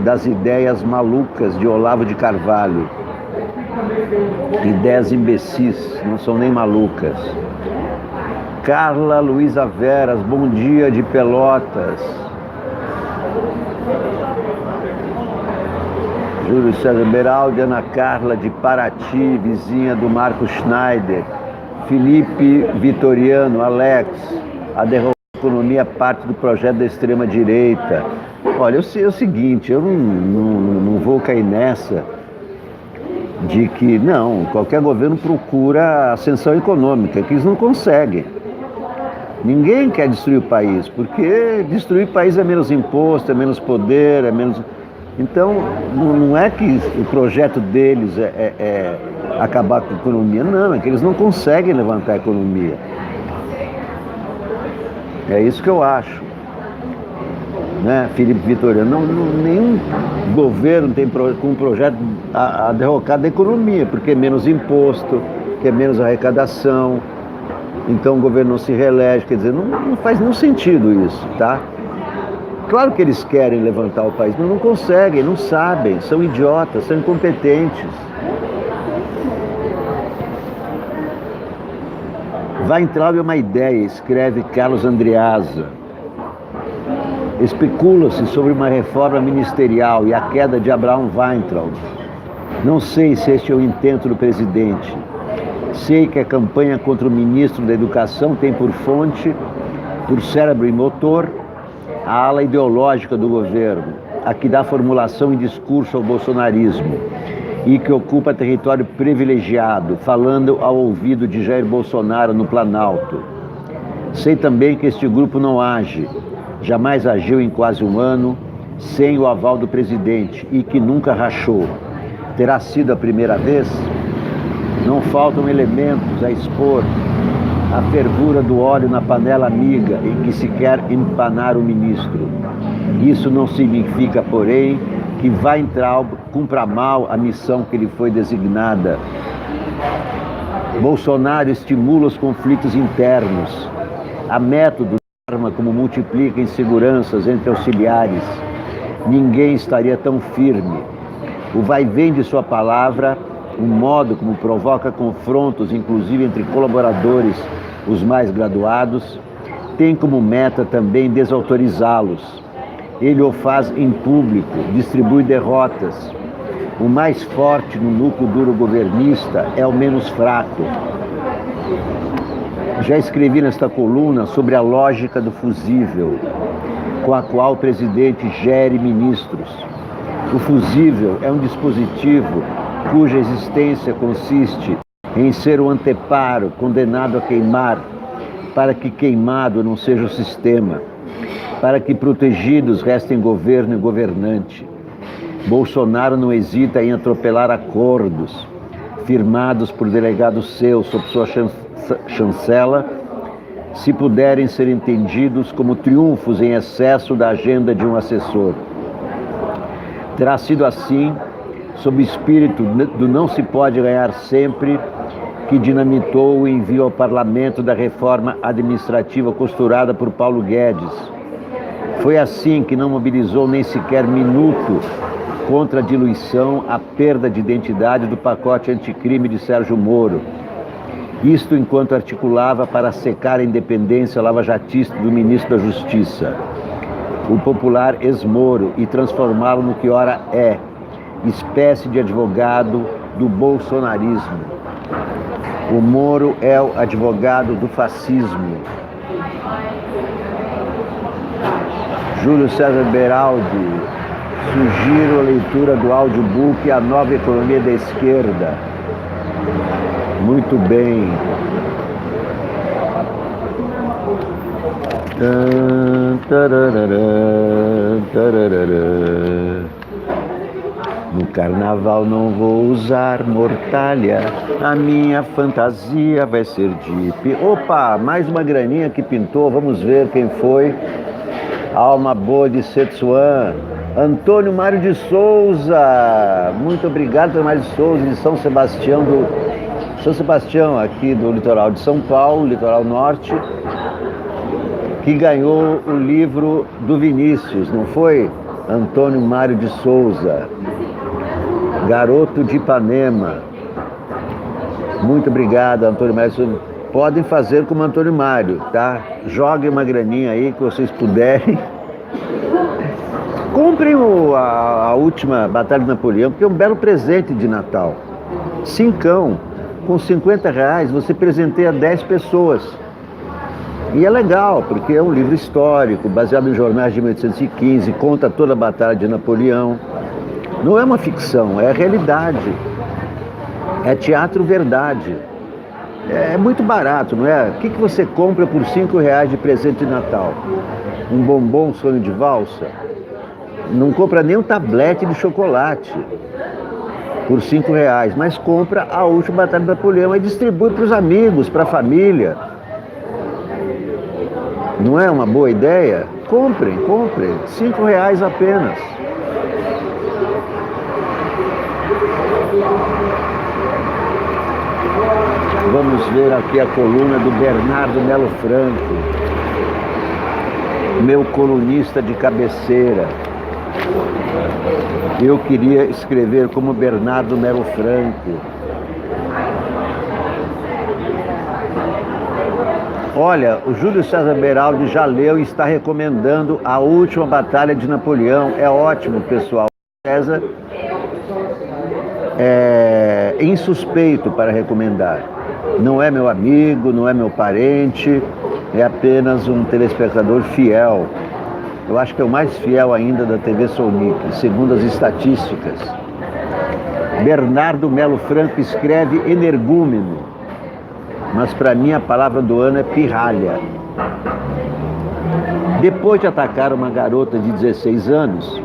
das ideias malucas de Olavo de Carvalho. Ideias imbecis, não são nem malucas. Carla Luísa Veras, bom dia de Pelotas. Júlio César Beraldi, Ana Carla de Paraty, vizinha do Marco Schneider. Felipe Vitoriano, Alex, a derrota da economia é parte do projeto da extrema-direita. Olha, eu sei o seguinte, eu não vou cair nessa de que, não, qualquer governo procura ascensão econômica, que eles não conseguem. Ninguém quer destruir o país, porque destruir o país é menos imposto, é menos poder, é menos... Então, não é que o projeto deles é acabar com a economia, não, é que eles não conseguem levantar a economia. É isso que eu acho. Né, Felipe Vitoriano, nenhum governo tem um projeto a derrocar da economia, porque é menos imposto, que é menos arrecadação, então o governo não se reelege, quer dizer, não faz nenhum sentido isso, tá? Claro que eles querem levantar o país, mas não conseguem, não sabem, são idiotas, são incompetentes. Weintraub é uma ideia, escreve Carlos Andreasa. Especula-se sobre uma reforma ministerial e a queda de Abraham Weintraub. Não sei se este é o intento do presidente. Sei que a campanha contra o ministro da Educação tem por fonte, por cérebro e motor, a ala ideológica do governo, a que dá formulação e discurso ao bolsonarismo e que ocupa território privilegiado, falando ao ouvido de Jair Bolsonaro no Planalto. Sei também que este grupo não age, jamais agiu em quase um ano, sem o aval do presidente e que nunca rachou. Terá sido a primeira vez? Não faltam elementos a expor a fervura do óleo na panela amiga em que se quer empanar o ministro. Isso não significa, porém, que Weintraub cumpra mal a missão que lhe foi designada. Bolsonaro estimula os conflitos internos. Há métodos de forma como multiplica inseguranças entre auxiliares. Ninguém estaria tão firme. O vai-vem de sua palavra, o modo como provoca confrontos, inclusive entre colaboradores, os mais graduados, tem como meta também desautorizá-los. Ele o faz em público, distribui derrotas. O mais forte no núcleo duro governista é o menos fraco. Já escrevi nesta coluna sobre a lógica do fusível, com a qual o presidente gere ministros. O fusível é um dispositivo cuja existência consiste em ser o anteparo condenado a queimar, para que queimado não seja o sistema, para que protegidos restem governo e governante. Bolsonaro não hesita em atropelar acordos firmados por delegados seus sob sua chancela, se puderem ser entendidos como triunfos em excesso da agenda de um assessor. Terá sido assim, sob o espírito do não se pode ganhar sempre, que dinamitou o envio ao parlamento da reforma administrativa costurada por Paulo Guedes. Foi assim que não mobilizou nem sequer minuto contra a diluição, a perda de identidade do pacote anticrime de Sérgio Moro. Isto enquanto articulava para secar a independência lavajatista do ministro da Justiça, o popular ex-Moro, e transformá-lo no que ora é, espécie de advogado do bolsonarismo. O Moro é o advogado do fascismo. Júlio César Beraldi, sugiro a leitura do audiobook A Nova Economia da Esquerda. Muito bem. No carnaval não vou usar mortalha, a minha fantasia vai ser de... Opa, mais uma graninha que pintou, vamos ver quem foi. Alma boa de Setsuan, Antônio Mário de Souza. Muito obrigado, Antônio Mário de Souza, de São Sebastião, aqui do litoral de São Paulo, litoral norte, que ganhou o livro do Vinícius, não foi? Antônio Mário de Souza, Garoto de Ipanema. Muito obrigado, Antônio Mário de Souza. Podem fazer como Antônio Mário, tá? Joguem uma graninha aí que vocês puderem. Comprem a última Batalha de Napoleão, porque é um belo presente de Natal. Cincão, com R$50 você presenteia 10 pessoas. E é legal, porque é um livro histórico, baseado em jornais de 1815, conta toda a Batalha de Napoleão. Não é uma ficção, é a realidade. É teatro verdade. É muito barato, não é? O que você compra por R$5 de presente de Natal? Um bombom sonho de valsa? Não compra nem um tablete de chocolate por R$5, mas compra a última Batalha de Napoleão e distribui para os amigos, para a família. Não é uma boa ideia? Comprem, R$5 apenas. Vamos ver aqui a coluna do Bernardo Melo Franco, meu colunista de cabeceira. Eu queria escrever como Bernardo Melo Franco. Olha, o Júlio César Beraldi já leu e está recomendando a última Batalha de Napoleão. É ótimo, pessoal. César é insuspeito para recomendar. Não é meu amigo, não é meu parente, é apenas um telespectador fiel. Eu acho que é o mais fiel ainda da TV Sonic, segundo as estatísticas. Bernardo Melo Franco escreve energúmeno, mas para mim a palavra do ano é pirralha. Depois de atacar uma garota de 16 anos,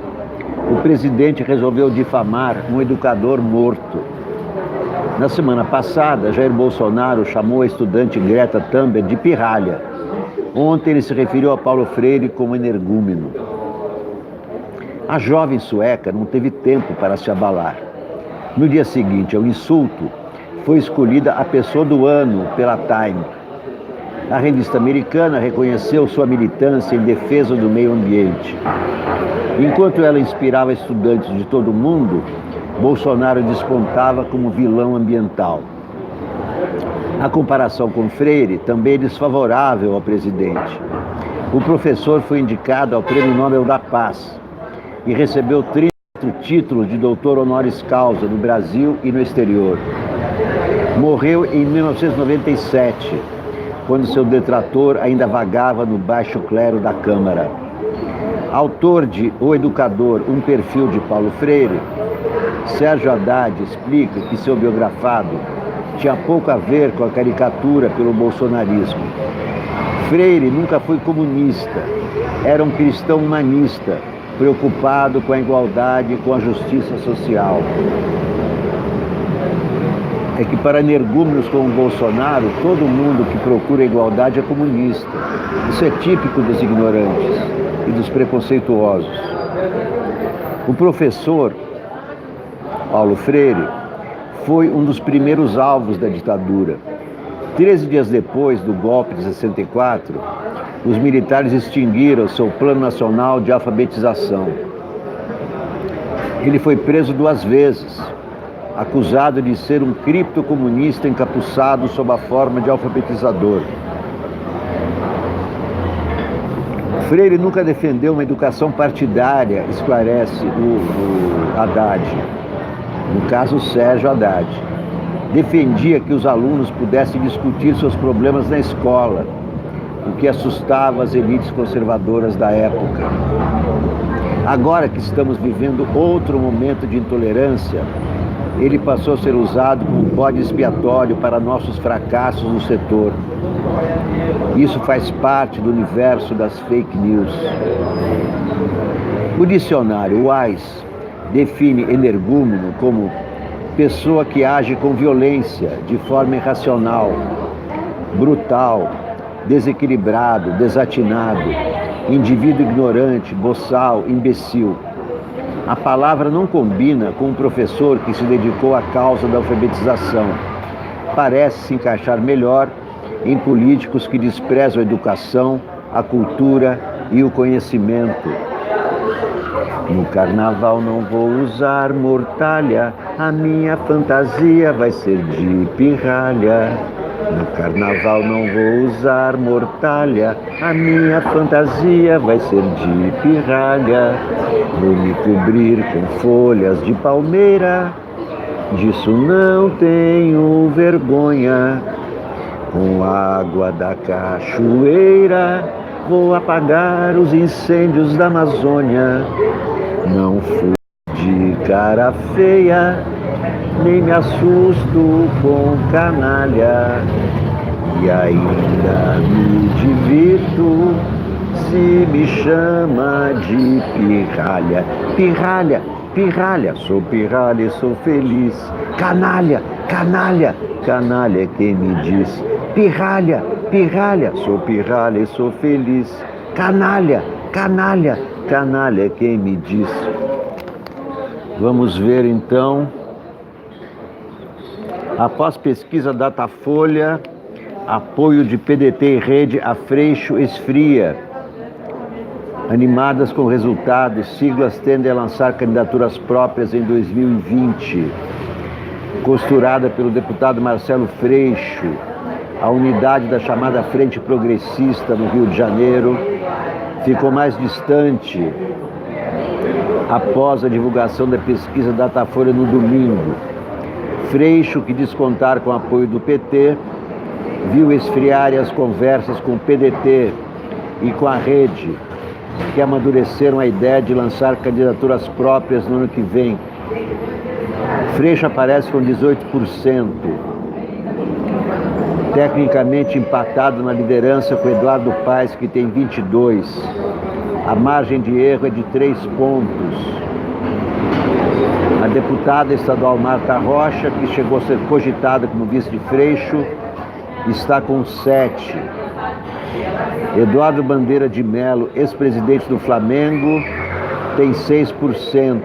o presidente resolveu difamar um educador morto. Na semana passada, Jair Bolsonaro chamou a estudante Greta Thunberg de pirralha. Ontem ele se referiu a Paulo Freire como energúmeno. A jovem sueca não teve tempo para se abalar. No dia seguinte ao insulto, foi escolhida a pessoa do ano pela Time. A revista americana reconheceu sua militância em defesa do meio ambiente. Enquanto ela inspirava estudantes de todo o mundo, Bolsonaro despontava como vilão ambiental. A comparação com Freire também é desfavorável ao presidente. O professor foi indicado ao Prêmio Nobel da Paz e recebeu 30 títulos de doutor honoris causa no Brasil e no exterior. Morreu em 1997, quando seu detrator ainda vagava no baixo clero da Câmara. Autor de O Educador, um perfil de Paulo Freire, Sérgio Haddad explica que seu biografado tinha pouco a ver com a caricatura pelo bolsonarismo. Freire nunca foi comunista, era um cristão humanista, preocupado com a igualdade e com a justiça social. É que para energúmenos como Bolsonaro, todo mundo que procura a igualdade é comunista. Isso é típico dos ignorantes e dos preconceituosos. O professor Paulo Freire foi um dos primeiros alvos da ditadura. 13 dias depois do golpe de 64, os militares extinguiram seu Plano Nacional de Alfabetização. Ele foi preso 2 vezes, acusado de ser um criptocomunista encapuçado sob a forma de alfabetizador. Freire nunca defendeu uma educação partidária, esclarece o Haddad, no caso Sérgio Haddad. Defendia que os alunos pudessem discutir seus problemas na escola, o que assustava as elites conservadoras da época. Agora que estamos vivendo outro momento de intolerância, ele passou a ser usado como bode expiatório para nossos fracassos no setor. Isso faz parte do universo das fake news. O dicionário Wise define energúmeno como pessoa que age com violência, de forma irracional, brutal, desequilibrado, desatinado, indivíduo ignorante, boçal, imbecil. A palavra não combina com um professor que se dedicou à causa da alfabetização. Parece se encaixar melhor em políticos que desprezam a educação, a cultura e o conhecimento. No carnaval não vou usar mortalha, a minha fantasia vai ser de pirralha. No carnaval não vou usar mortalha, a minha fantasia vai ser de pirralha. Vou me cobrir com folhas de palmeira, disso não tenho vergonha. Com água da cachoeira, vou apagar os incêndios da Amazônia. Não fui de cara feia, nem me assusto com canalha. E ainda me divirto se me chama de pirralha. Pirralha, pirralha, sou pirralha e sou feliz. Canalha, canalha, canalha é quem me diz. Pirralha, pirralha, sou pirralha e sou feliz. Canalha, canalha, canalha é quem me diz. Vamos ver então. Após pesquisa Datafolha, apoio de PDT e rede a Freixo esfria. Animadas com resultados, siglas tendem a lançar candidaturas próprias em 2020. Costurada pelo deputado Marcelo Freixo, a unidade da chamada Frente Progressista no Rio de Janeiro ficou mais distante após a divulgação da pesquisa Datafolha no domingo. Freixo, que diz contar com apoio do PT, viu esfriarem as conversas com o PDT e com a rede, que amadureceram a ideia de lançar candidaturas próprias no ano que vem. Freixo aparece com 18%, tecnicamente empatado na liderança com Eduardo Paes, que tem 22%. A margem de erro é de 3 pontos. A deputada estadual Marta Rocha, que chegou a ser cogitada como vice de Freixo, está com 7. Eduardo Bandeira de Mello, ex-presidente do Flamengo, tem 6%.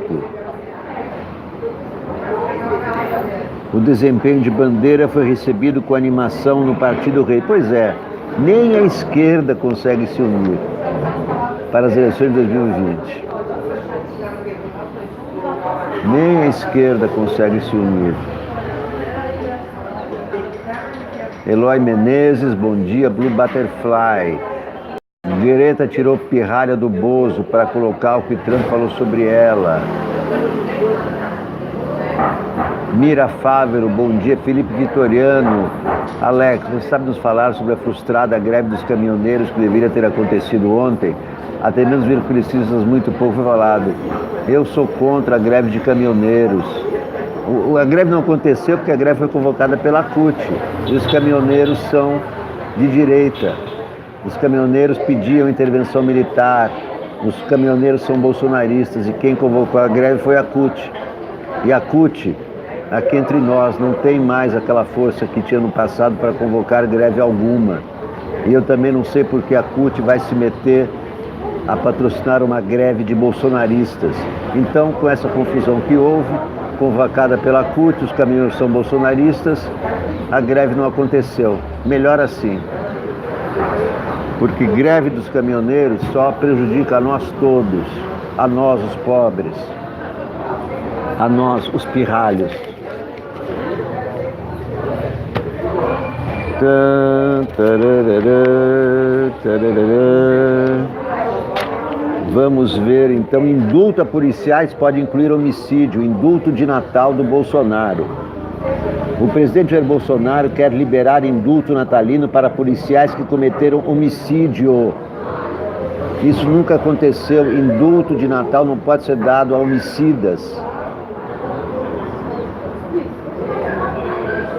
O desempenho de Bandeira foi recebido com animação no Partido Rei. Pois é, nem a esquerda consegue se unir para as eleições de 2020. Nem a esquerda consegue se unir. Eloy Menezes, bom dia, Blue Butterfly. Greta tirou pirralha do Bozo para colocar o que Trump falou sobre ela. Mira Fávero, bom dia, Felipe Vitoriano. Alex, você sabe nos falar sobre a frustrada greve dos caminhoneiros que deveria ter acontecido ontem? Até mesmo veículos muito pouco foi falado. Eu sou contra a greve de caminhoneiros. A greve não aconteceu porque a greve foi convocada pela CUT. E os caminhoneiros são de direita. Os caminhoneiros pediam intervenção militar. Os caminhoneiros são bolsonaristas e quem convocou a greve foi a CUT. E a CUT, aqui entre nós, não tem mais aquela força que tinha no passado para convocar greve alguma. E eu também não sei por que a CUT vai se meter a patrocinar uma greve de bolsonaristas. Então, com essa confusão que houve, convocada pela CUT, os caminhoneiros são bolsonaristas, a greve não aconteceu. Melhor assim. Porque greve dos caminhoneiros só prejudica a nós todos, a nós os pobres, a nós os pirralhos. Vamos ver, então, indulto a policiais pode incluir homicídio, indulto de Natal do Bolsonaro. O presidente Jair Bolsonaro quer liberar indulto natalino para policiais que cometeram homicídio. Isso nunca aconteceu, indulto de Natal não pode ser dado a homicidas.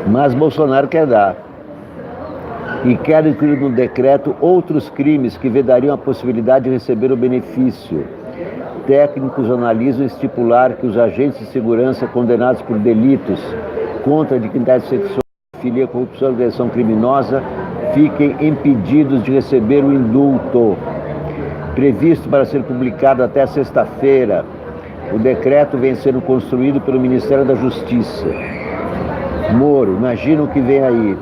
Mas Bolsonaro quer dar. e quero incluir no decreto outros crimes que vedariam a possibilidade de receber o benefício. Técnicos analisam estipular que os agentes de segurança condenados por delitos contra a dignidade sexual, pedofilia, corrupção e agressão criminosa fiquem impedidos de receber o indulto. Previsto para ser publicado até sexta-feira, o decreto vem sendo construído pelo Ministério da Justiça. Moro, imagina o que vem aí.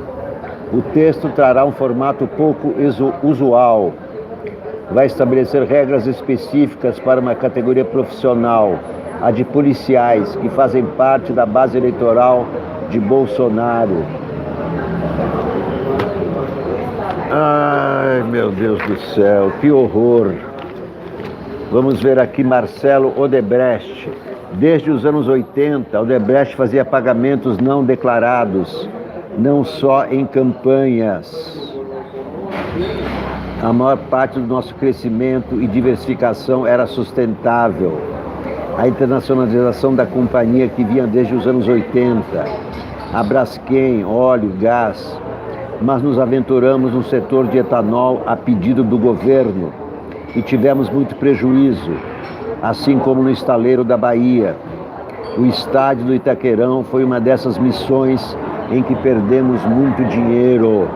O texto trará um formato pouco usual. Vai estabelecer regras específicas para uma categoria profissional, a de policiais, que fazem parte da base eleitoral de Bolsonaro. Ai, meu Deus do céu, que horror. Vamos ver aqui Marcelo Odebrecht. Desde os anos 80, Odebrecht fazia pagamentos não declarados, não só em campanhas. A maior parte do nosso crescimento e diversificação era sustentável. A internacionalização da companhia que vinha desde os anos 80, a Braskem, óleo, gás, mas nos aventuramos no setor de etanol a pedido do governo e tivemos muito prejuízo, assim como no estaleiro da Bahia. O estádio do Itaquerão foi uma dessas missões em que perdemos muito dinheiro.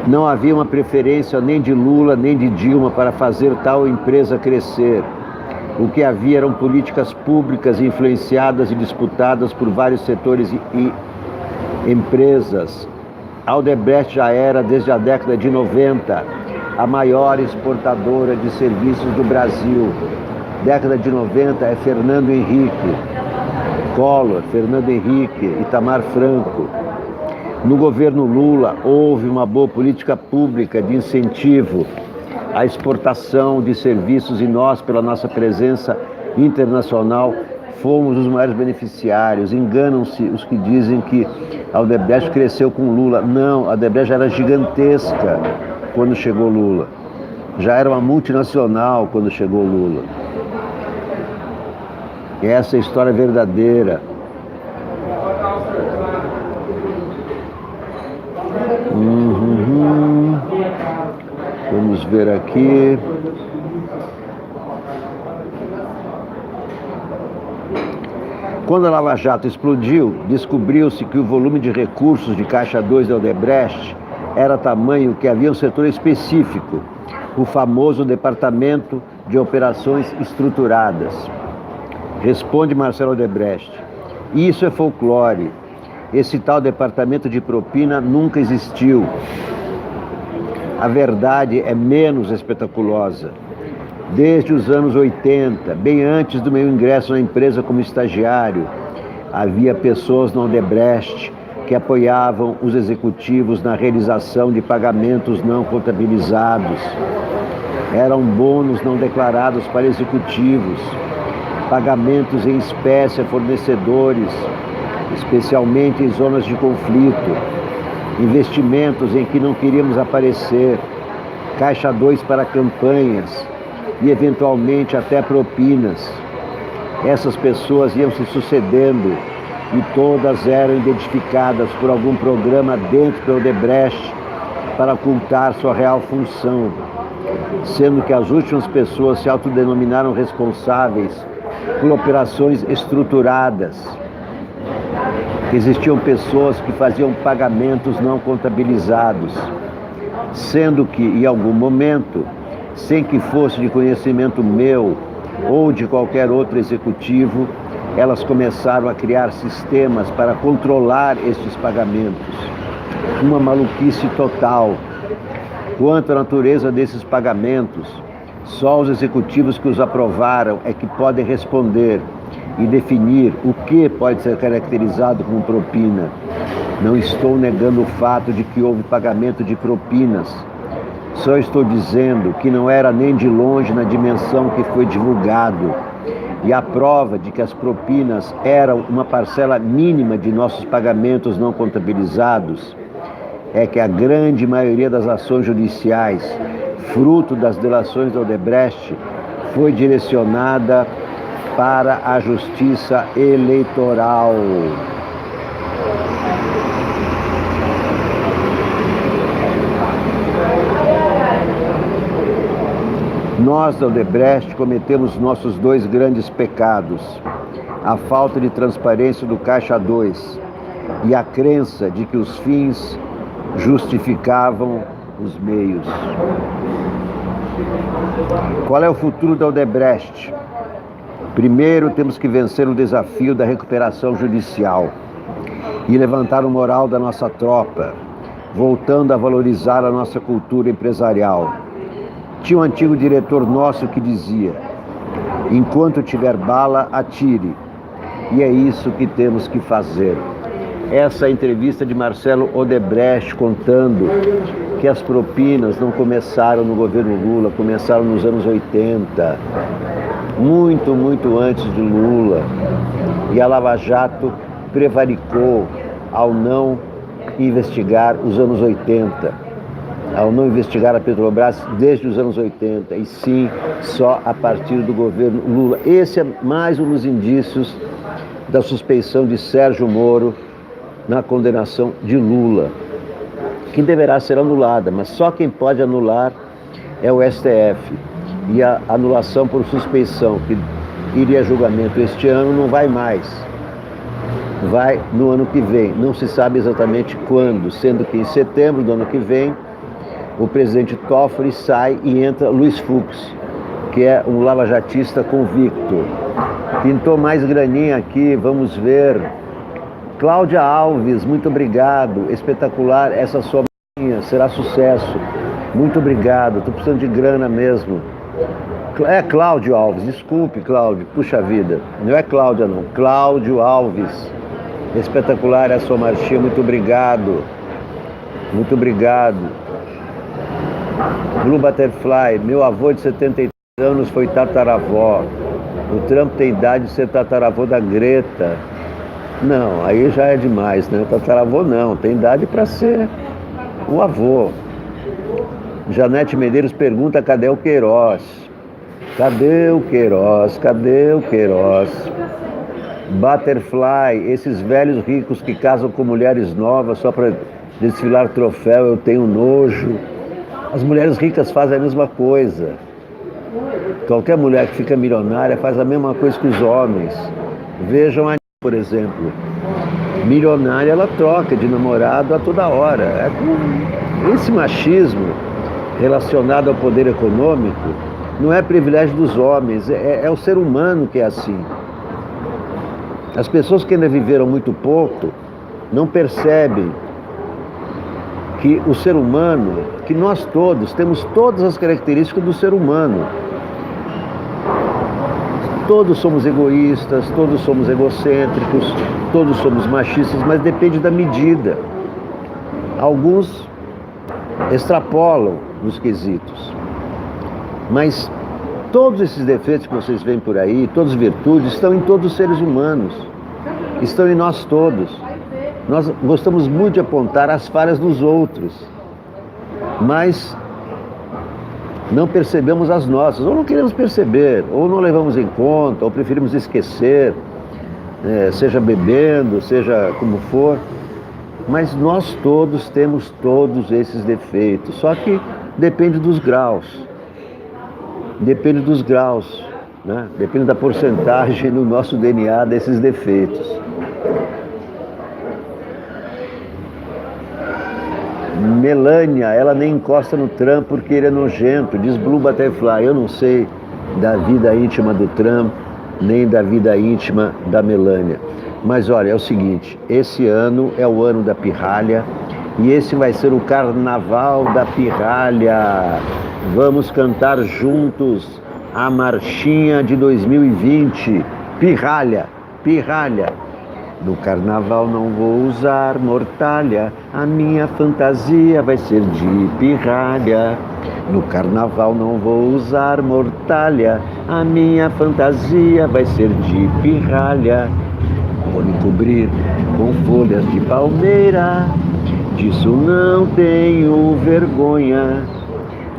Não havia uma preferência nem de Lula nem de Dilma para fazer tal empresa crescer. O que havia eram políticas públicas influenciadas e disputadas por vários setores e empresas. A Odebrecht já era, desde a década de 90, a maior exportadora de serviços do Brasil. Década de 90 é Fernando Henrique, Collor, Fernando Henrique, Itamar Franco. No governo Lula, houve uma boa política pública de incentivo à exportação de serviços e nós, pela nossa presença internacional, fomos os maiores beneficiários. Enganam-se os que dizem que a Odebrecht cresceu com Lula. Não, a Odebrecht já era gigantesca quando chegou Lula. Já era uma multinacional quando chegou Lula. E essa é a história verdadeira. Vamos ver aqui. Quando a Lava Jato explodiu, descobriu-se que o volume de recursos de Caixa 2 da Odebrecht era tamanho que havia um setor específico, o famoso Departamento de Operações Estruturadas. Responde Marcelo Odebrecht. Isso é folclore. Esse tal departamento de propina nunca existiu. A verdade é menos espetaculosa. Desde os anos 80, bem antes do meu ingresso na empresa como estagiário, havia pessoas na Odebrecht que apoiavam os executivos na realização de pagamentos não contabilizados. Eram bônus não declarados para executivos, pagamentos em espécie a fornecedores, especialmente em zonas de conflito, investimentos em que não queríamos aparecer, Caixa 2 para campanhas e, eventualmente, até propinas. Essas pessoas iam se sucedendo e todas eram identificadas por algum programa dentro da Odebrecht para ocultar sua real função, sendo que as últimas pessoas se autodenominaram responsáveis por operações estruturadas. Existiam pessoas que faziam pagamentos não contabilizados, sendo que, em algum momento, sem que fosse de conhecimento meu ou de qualquer outro executivo, elas começaram a criar sistemas para controlar estes pagamentos. Uma maluquice total. Quanto à natureza desses pagamentos, só os executivos que os aprovaram é que podem responder e definir o que pode ser caracterizado como propina. Não estou negando o fato de que houve pagamento de propinas. Só estou dizendo que não era nem de longe na dimensão que foi divulgado. E a prova de que as propinas eram uma parcela mínima de nossos pagamentos não contabilizados é que a grande maioria das ações judiciais, fruto das delações da Odebrecht, foi direcionada para a Justiça Eleitoral. Nós, da Odebrecht, cometemos nossos dois grandes pecados: a falta de transparência do Caixa 2 e a crença de que os fins justificavam os meios. Qual é o futuro da Odebrecht? Primeiro, temos que vencer o desafio da recuperação judicial e levantar o moral da nossa tropa, voltando a valorizar a nossa cultura empresarial. Tinha um antigo diretor nosso que dizia: enquanto tiver bala, atire. E é isso que temos que fazer. Essa entrevista de Marcelo Odebrecht contando que as propinas não começaram no governo Lula, começaram nos anos 80, muito antes de Lula. E a Lava Jato prevaricou ao não investigar os anos 80, ao não investigar a Petrobras desde os anos 80, e sim só a partir do governo Lula. Esse é mais um dos indícios da suspeição de Sérgio Moro na condenação de Lula, que deverá ser anulada, mas só quem pode anular é o STF. E a anulação por suspeição, que iria a julgamento este ano, não vai mais. Vai no ano que vem. Não se sabe exatamente quando, sendo que em setembro do ano que vem, o presidente Toffoli sai e entra Luiz Fux, que é um lavajatista convicto. Pintou mais graninha aqui, vamos ver. Cláudia Alves, muito obrigado. Espetacular essa sua manhinha, será sucesso. Muito obrigado, estou precisando de grana mesmo. É Cláudio Alves, desculpe, Cláudio, puxa vida. Não é Cláudia não, Cláudio Alves. Espetacular a sua marchinha, muito obrigado. Muito obrigado. Blue Butterfly, meu avô de 73 anos foi tataravó. O Trump tem idade de ser tataravô da Greta. Não, aí já é demais, né? Tataravô não, tem idade para ser o avô. Janete Medeiros pergunta: cadê o Queiroz? Cadê o Queiroz? Cadê o Queiroz? Butterfly, esses velhos ricos que casam com mulheres novas só para desfilar troféu, eu tenho nojo. As mulheres ricas fazem a mesma coisa. Qualquer mulher que fica milionária faz a mesma coisa que os homens. Vejam a, por exemplo, milionária, ela troca de namorado a toda hora. Esse machismo relacionado ao poder econômico não é privilégio dos homens, é o ser humano que é assim. As pessoas que ainda viveram muito pouco não percebem que o ser humano, que nós todos temos todas as características do ser humano. Todos somos egoístas, todos somos egocêntricos, todos somos machistas, mas depende da medida. Alguns extrapolam nos quesitos. Mas todos esses defeitos que vocês veem por aí, todas as virtudes, estão em todos os seres humanos. Estão em nós todos. Nós gostamos muito de apontar as falhas dos outros, mas não percebemos as nossas, ou não queremos perceber, ou não levamos em conta, ou preferimos esquecer, seja bebendo, seja como for. Mas nós todos temos todos esses defeitos, só que depende dos graus. Depende dos graus, né? Depende da porcentagem no nosso DNA desses defeitos. Melânia, ela nem encosta no Trump porque ele é nojento, diz Blue Butterfly. Eu não sei da vida íntima do Trump, nem da vida íntima da Melânia. Mas olha, é o seguinte, esse ano é o ano da pirralha e esse vai ser o carnaval da pirralha. Vamos cantar juntos a marchinha de 2020. Pirralha, pirralha. No carnaval não vou usar mortalha, a minha fantasia vai ser de pirralha. No carnaval não vou usar mortalha, a minha fantasia vai ser de pirralha. Vou me cobrir com folhas de palmeira, disso não tenho vergonha.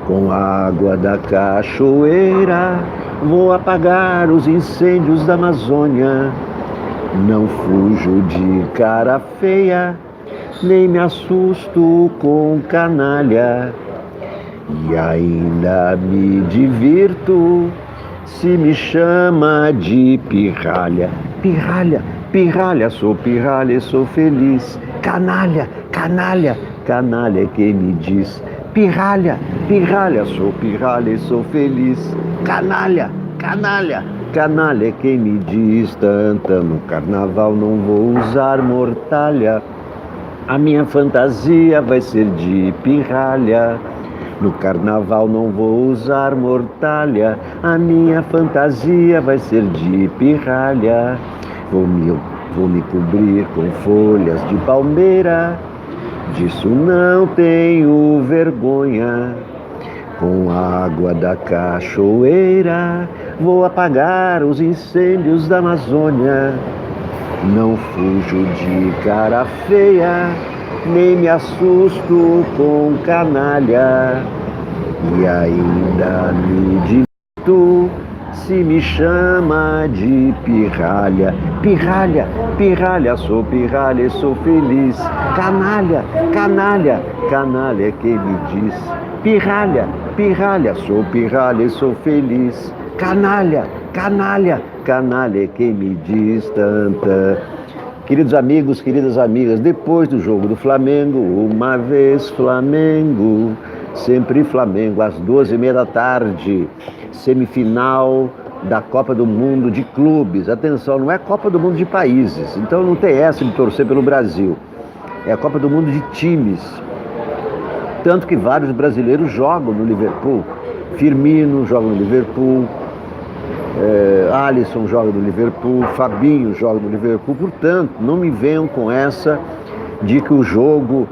Com a água da cachoeira, vou apagar os incêndios da Amazônia. Não fujo de cara feia, nem me assusto com canalha. e ainda me divirto. Se me chama de pirralha, pirralha, pirralha, sou pirralha e sou feliz. Canalha, canalha, canalha é quem me diz. Pirralha, pirralha, sou pirralha e sou feliz. Canalha, canalha, canalha é quem me diz. Tanta no carnaval não vou usar mortalha. A minha fantasia vai ser de pirralha. No carnaval não vou usar mortalha. A minha fantasia vai ser de pirralha. Vou me cobrir com folhas de palmeira. Disso não tenho vergonha. Com a água da cachoeira vou apagar os incêndios da Amazônia. Não fujo de cara feia, nem me assusto com canalha. E ainda me divirto se me chama de pirralha. Pirralha, pirralha, sou pirralha e sou feliz. Canalha, canalha, canalha é quem me diz. Pirralha, pirralha, sou pirralha e sou feliz. Canalha, canalha, canalha é quem me diz tanta. Queridos amigos, queridas amigas, depois do jogo do Flamengo, uma vez Flamengo, sempre Flamengo, às 12h30 da tarde, semifinal da Copa do Mundo de clubes. Atenção, não é Copa do Mundo de países, então não tem essa de torcer pelo Brasil. É a Copa do Mundo de times. Tanto que vários brasileiros jogam no Liverpool. Firmino joga no Liverpool, Alisson joga no Liverpool, Fabinho joga no Liverpool. Portanto, não me venham com essa de que o jogo,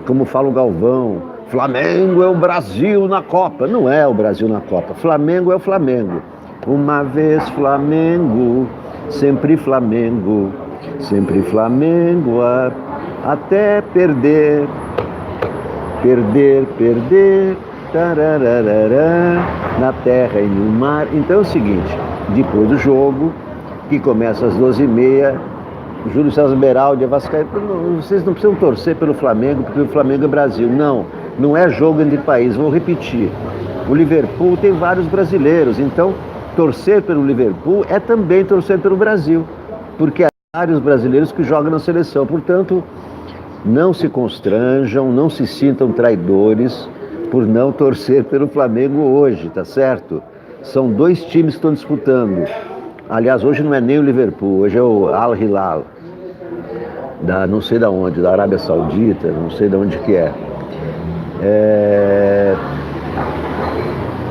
como fala o Galvão, Flamengo é o Brasil na Copa. Não é o Brasil na Copa. Flamengo é o Flamengo. Uma vez Flamengo, sempre Flamengo, sempre Flamengo, até perder, perder, perder, tarararará, na terra e no mar. Então é o seguinte, depois do jogo, que começa às 12h30, Júlio César Beraldi, Vascaíno, vocês não precisam torcer pelo Flamengo, porque o Flamengo é Brasil. Não, não é jogo entre países, vou repetir. O Liverpool tem vários brasileiros, então torcer pelo Liverpool é também torcer pelo Brasil, porque há vários brasileiros que jogam na seleção. Portanto, não se constranjam, não se sintam traidores por não torcer pelo Flamengo hoje, tá certo? São dois times que estão disputando. Aliás, hoje não é nem o Liverpool, hoje é o Al Hilal, da não sei da onde, da Arábia Saudita, não sei de onde que é.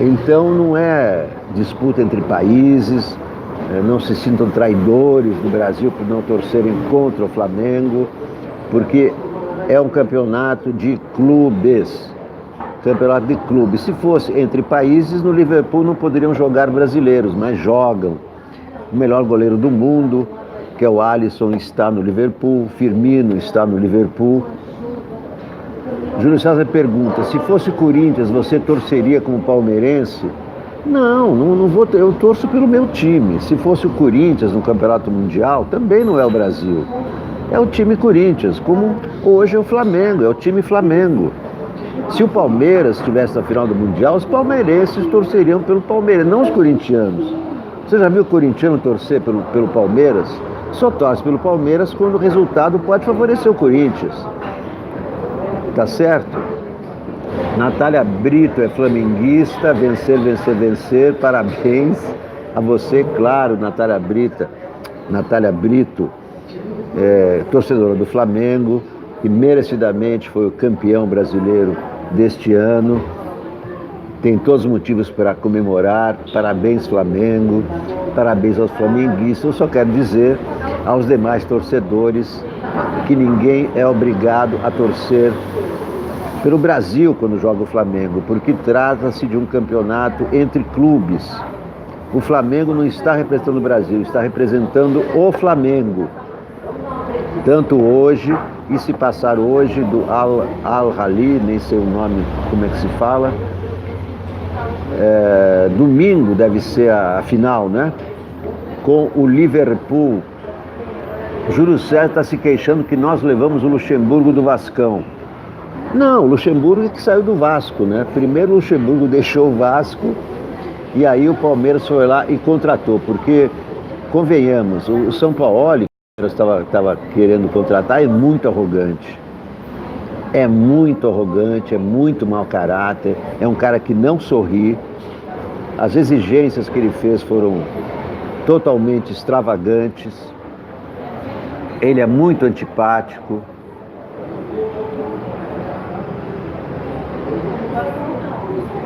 Então não é disputa entre países, não se sintam traidores do Brasil por não torcerem contra o Flamengo, porque é um campeonato de clubes. Campeonato de clubes. Se fosse entre países, no Liverpool não poderiam jogar brasileiros, mas jogam. O melhor goleiro do mundo, que é o Alisson, está no Liverpool. Firmino está no Liverpool. Júlio César pergunta, se fosse Corinthians, você torceria como palmeirense? Não vou, eu torço pelo meu time. Se fosse o Corinthians no Campeonato Mundial, também não é o Brasil. É o time Corinthians, como hoje é o Flamengo, é o time Flamengo. Se o Palmeiras estivesse na final do Mundial, os palmeirenses torceriam pelo Palmeiras, não os corintianos. Você já viu o corintiano torcer pelo Palmeiras? Só torce pelo Palmeiras quando o resultado pode favorecer o Corinthians. Tá certo? Natália Brito é flamenguista, vencer, vencer, vencer. Parabéns a você, claro, Natália Brito, torcedora do Flamengo, que merecidamente foi o campeão brasileiro deste ano. Tem todos os motivos para comemorar. Parabéns, Flamengo, parabéns aos flamenguistas. Eu só quero dizer aos demais torcedores que ninguém é obrigado a torcer pelo Brasil quando joga o Flamengo, porque trata-se de um campeonato entre clubes. O Flamengo não está representando o Brasil, está representando o Flamengo. Tanto hoje, e se passar hoje do Al-Ahly, nem sei o nome, como é que se fala, domingo deve ser a final, né? Com o Liverpool. Júlio César está se queixando que nós levamos o Luxemburgo do Vascão. Não, o Luxemburgo é que saiu do Vasco, né? Primeiro o Luxemburgo deixou o Vasco e aí o Palmeiras foi lá e contratou, porque, convenhamos, o São Paulo estava querendo contratar, é muito arrogante. É muito arrogante, é muito mau caráter, é um cara que não sorri. As exigências que ele fez foram totalmente extravagantes. Ele é muito antipático.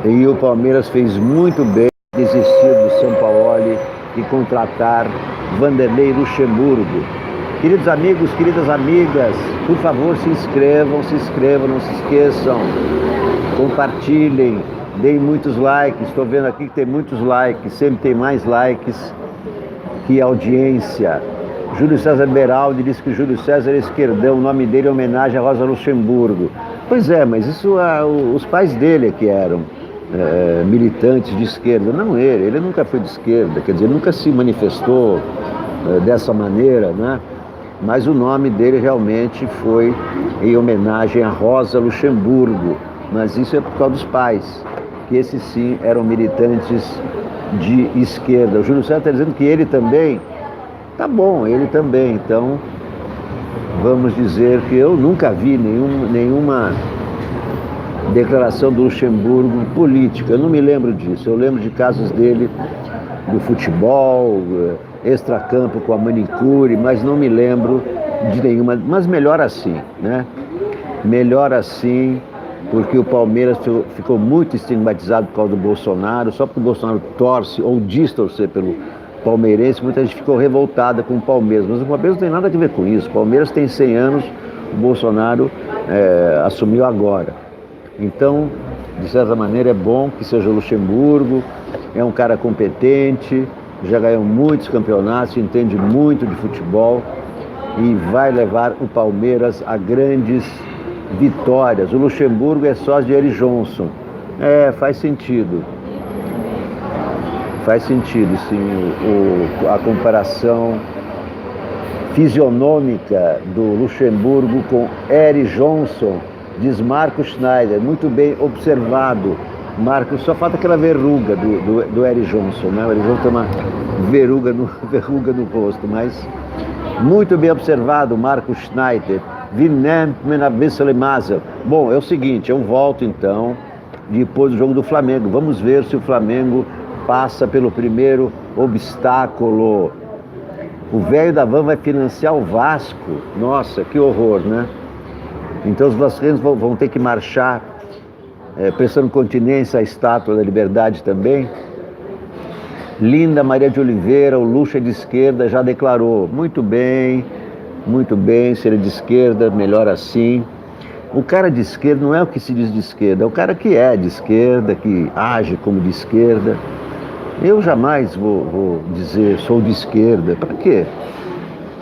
E o Palmeiras fez muito bem desistir do São Paulo e contratar Vanderlei Luxemburgo. Queridos amigos, queridas amigas, por favor, se inscrevam, não se esqueçam, compartilhem, deem muitos likes. Estou vendo aqui que tem muitos likes, sempre tem mais likes que audiência. Júlio César Beraldi disse que Júlio César é esquerdão, o nome dele é homenagem a Rosa Luxemburgo. Pois é, mas isso os pais dele é que eram militantes de esquerda, não ele nunca foi de esquerda, quer dizer, nunca se manifestou dessa maneira, né? Mas o nome dele realmente foi em homenagem a Rosa Luxemburgo, mas isso é por causa dos pais, que esses sim eram militantes de esquerda. O Júlio César está dizendo que ele também, tá bom, ele também, então vamos dizer que eu nunca vi nenhuma declaração do Luxemburgo política, eu não me lembro disso, eu lembro de casos dele do futebol, extracampo com a manicure, mas não me lembro de nenhuma, mas melhor assim, né? Melhor assim, porque o Palmeiras ficou muito estigmatizado por causa do Bolsonaro, só porque o Bolsonaro torce ou diz torcer pelo palmeirense, muita gente ficou revoltada com o Palmeiras, mas o Palmeiras não tem nada a ver com isso, o Palmeiras tem 100 anos, o Bolsonaro assumiu agora. Então, de certa maneira, é bom que seja o Luxemburgo, é um cara competente, já ganhou muitos campeonatos, entende muito de futebol e vai levar o Palmeiras a grandes vitórias. O Luxemburgo é sócio de Eric Johnson. Faz sentido. Faz sentido, sim, a comparação fisionômica do Luxemburgo com Eric Johnson. Diz Marcos Schneider, muito bem observado. Marcos, só falta aquela verruga do Eric Johnson, né? O Eric Johnson tem uma verruga no rosto, mas muito bem observado, Marcos Schneider. Bom, é o seguinte, eu volto então, depois do jogo do Flamengo. Vamos ver se o Flamengo passa pelo primeiro obstáculo. O velho da van vai financiar o Vasco. Nossa, que horror, né? Então os vascaínos vão ter que marchar prestando continência à Estátua da Liberdade também. Linda Maria de Oliveira, o Luxa de esquerda, já declarou. Muito bem, se ele é de esquerda, melhor assim. O cara de esquerda não é o que se diz de esquerda, é o cara que é de esquerda, que age como de esquerda. Eu jamais vou dizer sou de esquerda, para quê?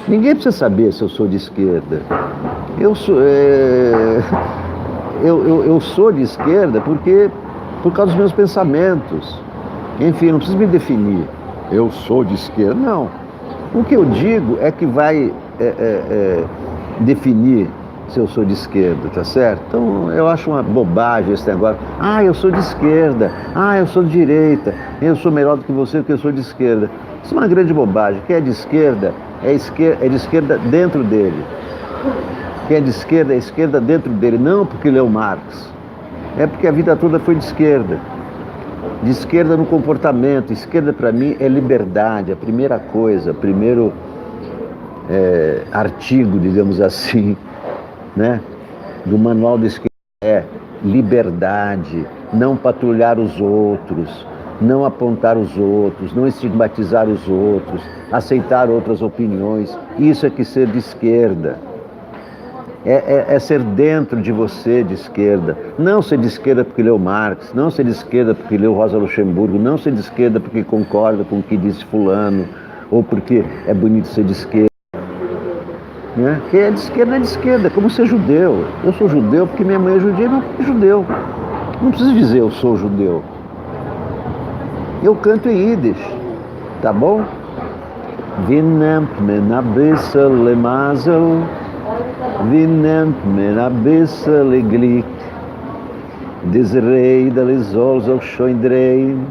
Ninguém precisa saber se eu sou de esquerda. Eu sou de esquerda por causa dos meus pensamentos. Enfim, não preciso me definir. Eu sou de esquerda. Não. O que eu digo é que vai definir se eu sou de esquerda, tá certo? Então, eu acho uma bobagem esse negócio. Eu sou de esquerda. Eu sou de direita. Eu sou melhor do que você porque eu sou de esquerda. Isso é uma grande bobagem. Quem é de esquerda é de esquerda dentro dele. Quem é de esquerda dentro dele. Não porque leu Marx. É porque a vida toda foi de esquerda. De esquerda no comportamento. Esquerda para mim é liberdade. A primeira coisa, o primeiro artigo, digamos assim, né, do manual da esquerda é liberdade, não patrulhar os outros, não apontar os outros, não estigmatizar os outros, aceitar outras opiniões. Isso é que ser de esquerda. É ser dentro de você de esquerda. Não ser de esquerda porque leu Marx, não ser de esquerda porque leu Rosa Luxemburgo, não ser de esquerda porque concorda com o que disse fulano, ou porque é bonito ser de esquerda. Né? Quem é de esquerda, é como ser judeu. Eu sou judeu porque minha mãe é judia, não porque judeu. Não preciso dizer eu sou judeu. Eu canto em Yiddish, tá bom? Wie nimmt man a bissel Mazel, wie nimmt man a bissel Glück. Desrede soll sich schon drehen,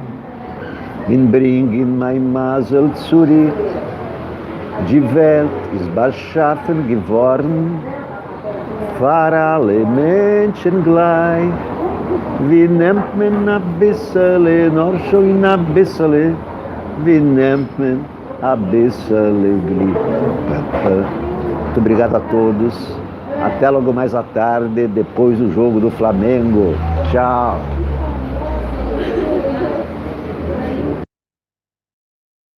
in bringen mein Masel zurück. Die Welt ist bald schaffen geworden, für alle Menschen gleich. Wie nimmt man ein bisschen, noch schon ein bisschen, wie nimmt man ein bisschen Glück. Muito obrigado a todos. Até logo mais à tarde, depois do jogo do Flamengo. Tchau.